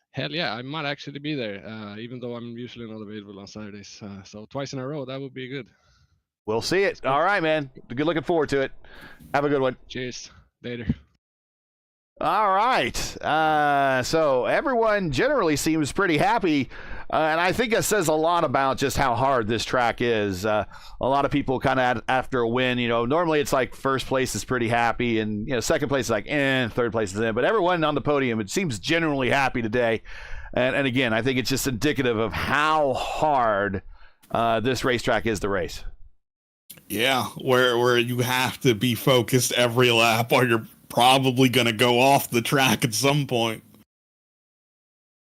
Hell yeah, I might actually be there, even though I'm usually not available on Saturdays. So twice in a row, that would be good. We'll see it. All right, man. Good looking forward to it. Have a good one. Cheers. Later. All right. So everyone generally seems pretty happy. And I think it says a lot about just how hard this track is. A lot of people kind of after a win, normally it's like first place is pretty happy and, second place is like, third place is in. But everyone on the podium, it seems generally happy today. And again, I think it's just indicative of how hard this racetrack is to race. Yeah, where you have to be focused every lap on your probably going to go off the track at some point.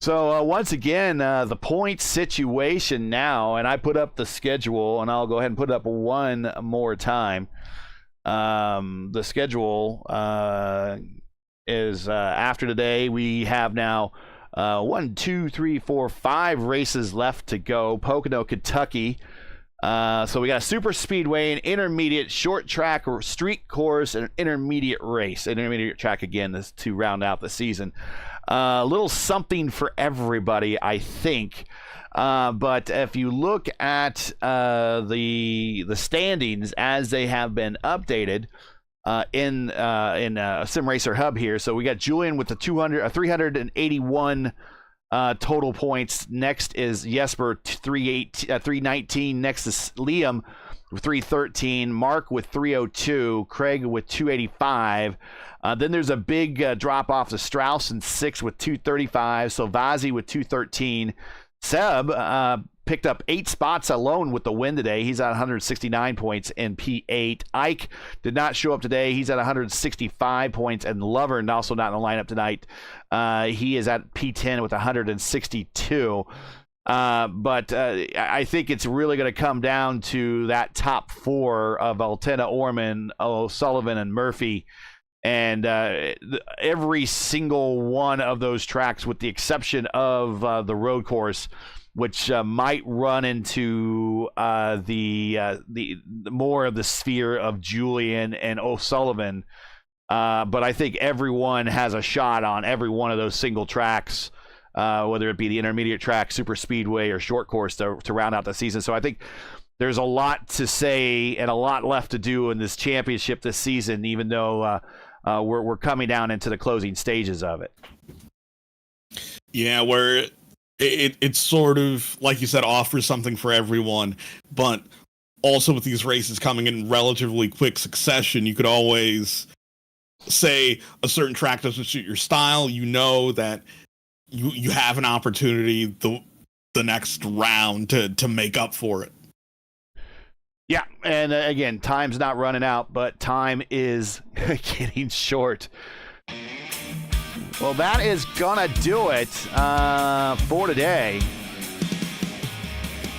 So once again, the point situation now, and I put up the schedule, and I'll go ahead and put it up one more time. The schedule is after today. We have now 5 races left to go. Pocono, Kentucky. So we got a super speedway, an intermediate, short track, or street course, and an intermediate race. An intermediate track again is to round out the season. A little something for everybody, I think. But if you look at the standings as they have been updated in Sim Racer Hub here, so we got Julian with the 381 total points. Next is Jesper 319. Next is Liam with 313. Mark with 302. Craig with 285. Then there's a big drop off to Strauss in 6 with 235. Salvazzi with 213. Seb picked up 8 spots alone with the win today. He's at 169 points in P8. Ike did not show up today. He's at 165 points. And Lovern, also not in the lineup tonight, he is at P10 with 162. But I think it's really going to come down to that top 4 of Altena, Orman, O'Sullivan, and Murphy. And every single one of those tracks, with the exception of the road course, which might run into the more of the sphere of Julian and O'Sullivan. But I think everyone has a shot on every one of those single tracks, whether it be the intermediate track, super speedway, or short course to round out the season. So I think there's a lot to say and a lot left to do in this championship this season, even though we're coming down into the closing stages of it. Yeah, where it sort of, like you said, offers something for everyone, but also with these races coming in relatively quick succession, you could always say a certain track doesn't suit your style. You know that you have an opportunity the next round to make up for it. Yeah, and again, time's not running out, but time is getting short. Well, that is gonna do it for today.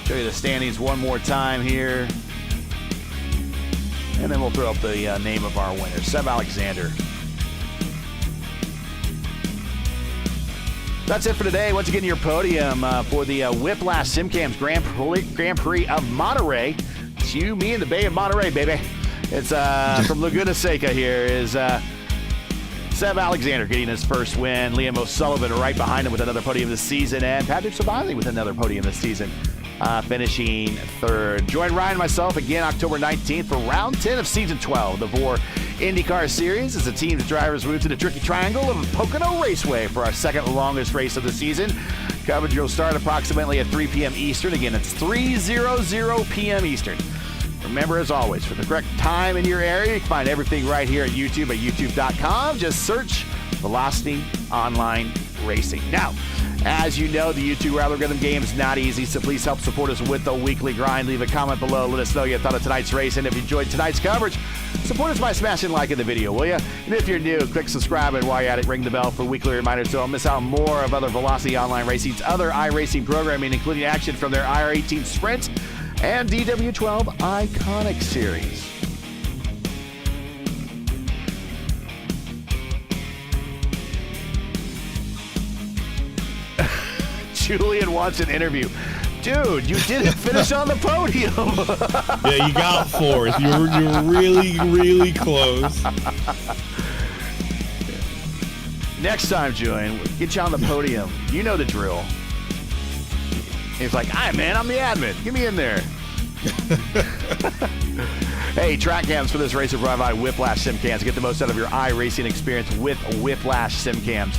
Show you the standings one more time here, and then we'll throw up the name of our winner, Seb Alexander. That's it for today. Once again, your podium for the Whiplash Sim Cams Grand Prix of Monterey. It's you, me, and the Bay of Monterey, baby. It's from Laguna Seca here is Seb Alexander getting his first win. Liam O'Sullivan right behind him with another podium this season. And Patrick Sabazzi with another podium this season, finishing third. Join Ryan and myself again October 19th for round 10 of season 12. The VOR IndyCar Series as the team's drivers move to the tricky triangle of Pocono Raceway for our second longest race of the season. Coverage will start approximately at 3 p.m. Eastern. Again, it's 3:00 p.m. Eastern. Remember, as always, for the correct time in your area, you can find everything right here at YouTube at youtube.com. Just search Velocity Online Racing. Now, as you know, the YouTube algorithm game is not easy, so please help support us with the weekly grind. Leave a comment below. Let us know you thought of tonight's race, and if you enjoyed tonight's coverage, support us by smashing like in the video, will you? And if you're new, click subscribe, and while you're at it, ring the bell for weekly reminders so don't miss out on more of other Velocity Online Racing's other iRacing programming, including action from their IR18 Sprint and DW12 Iconic Series. Julian wants an interview. Dude, you didn't finish on the podium. Yeah, you got 4th. You're really, really close. Next time, Julian, we'll get you on the podium. You know the drill. He's like, "Hi, man, I'm the admin. Get me in there." Hey, track cams for this race are provided by Whiplash Sim Cams. Get the most out of your iRacing experience with Whiplash Sim Cams.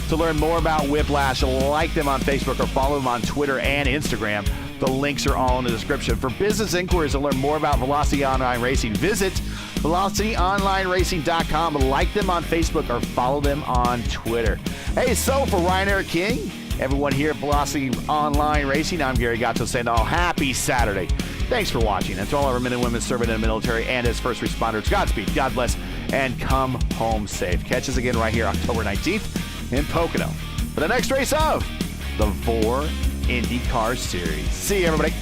To learn more about Whiplash, like them on Facebook or follow them on Twitter and Instagram. The links are all in the description. For business inquiries to learn more about Velocity Online Racing, visit VelocityOnlineRacing.com. Like them on Facebook or follow them on Twitter. Hey, so for Ryan, Erik, King, everyone here at Velocity Online Racing, I'm Gary Godsoe saying all happy Saturday. Thanks for watching. And to all of our men and women serving in the military and as first responders, Godspeed, God bless, and come home safe. Catch us again right here October 19th in Pocono for the next race of the VOR IndyCar Series. See you, everybody.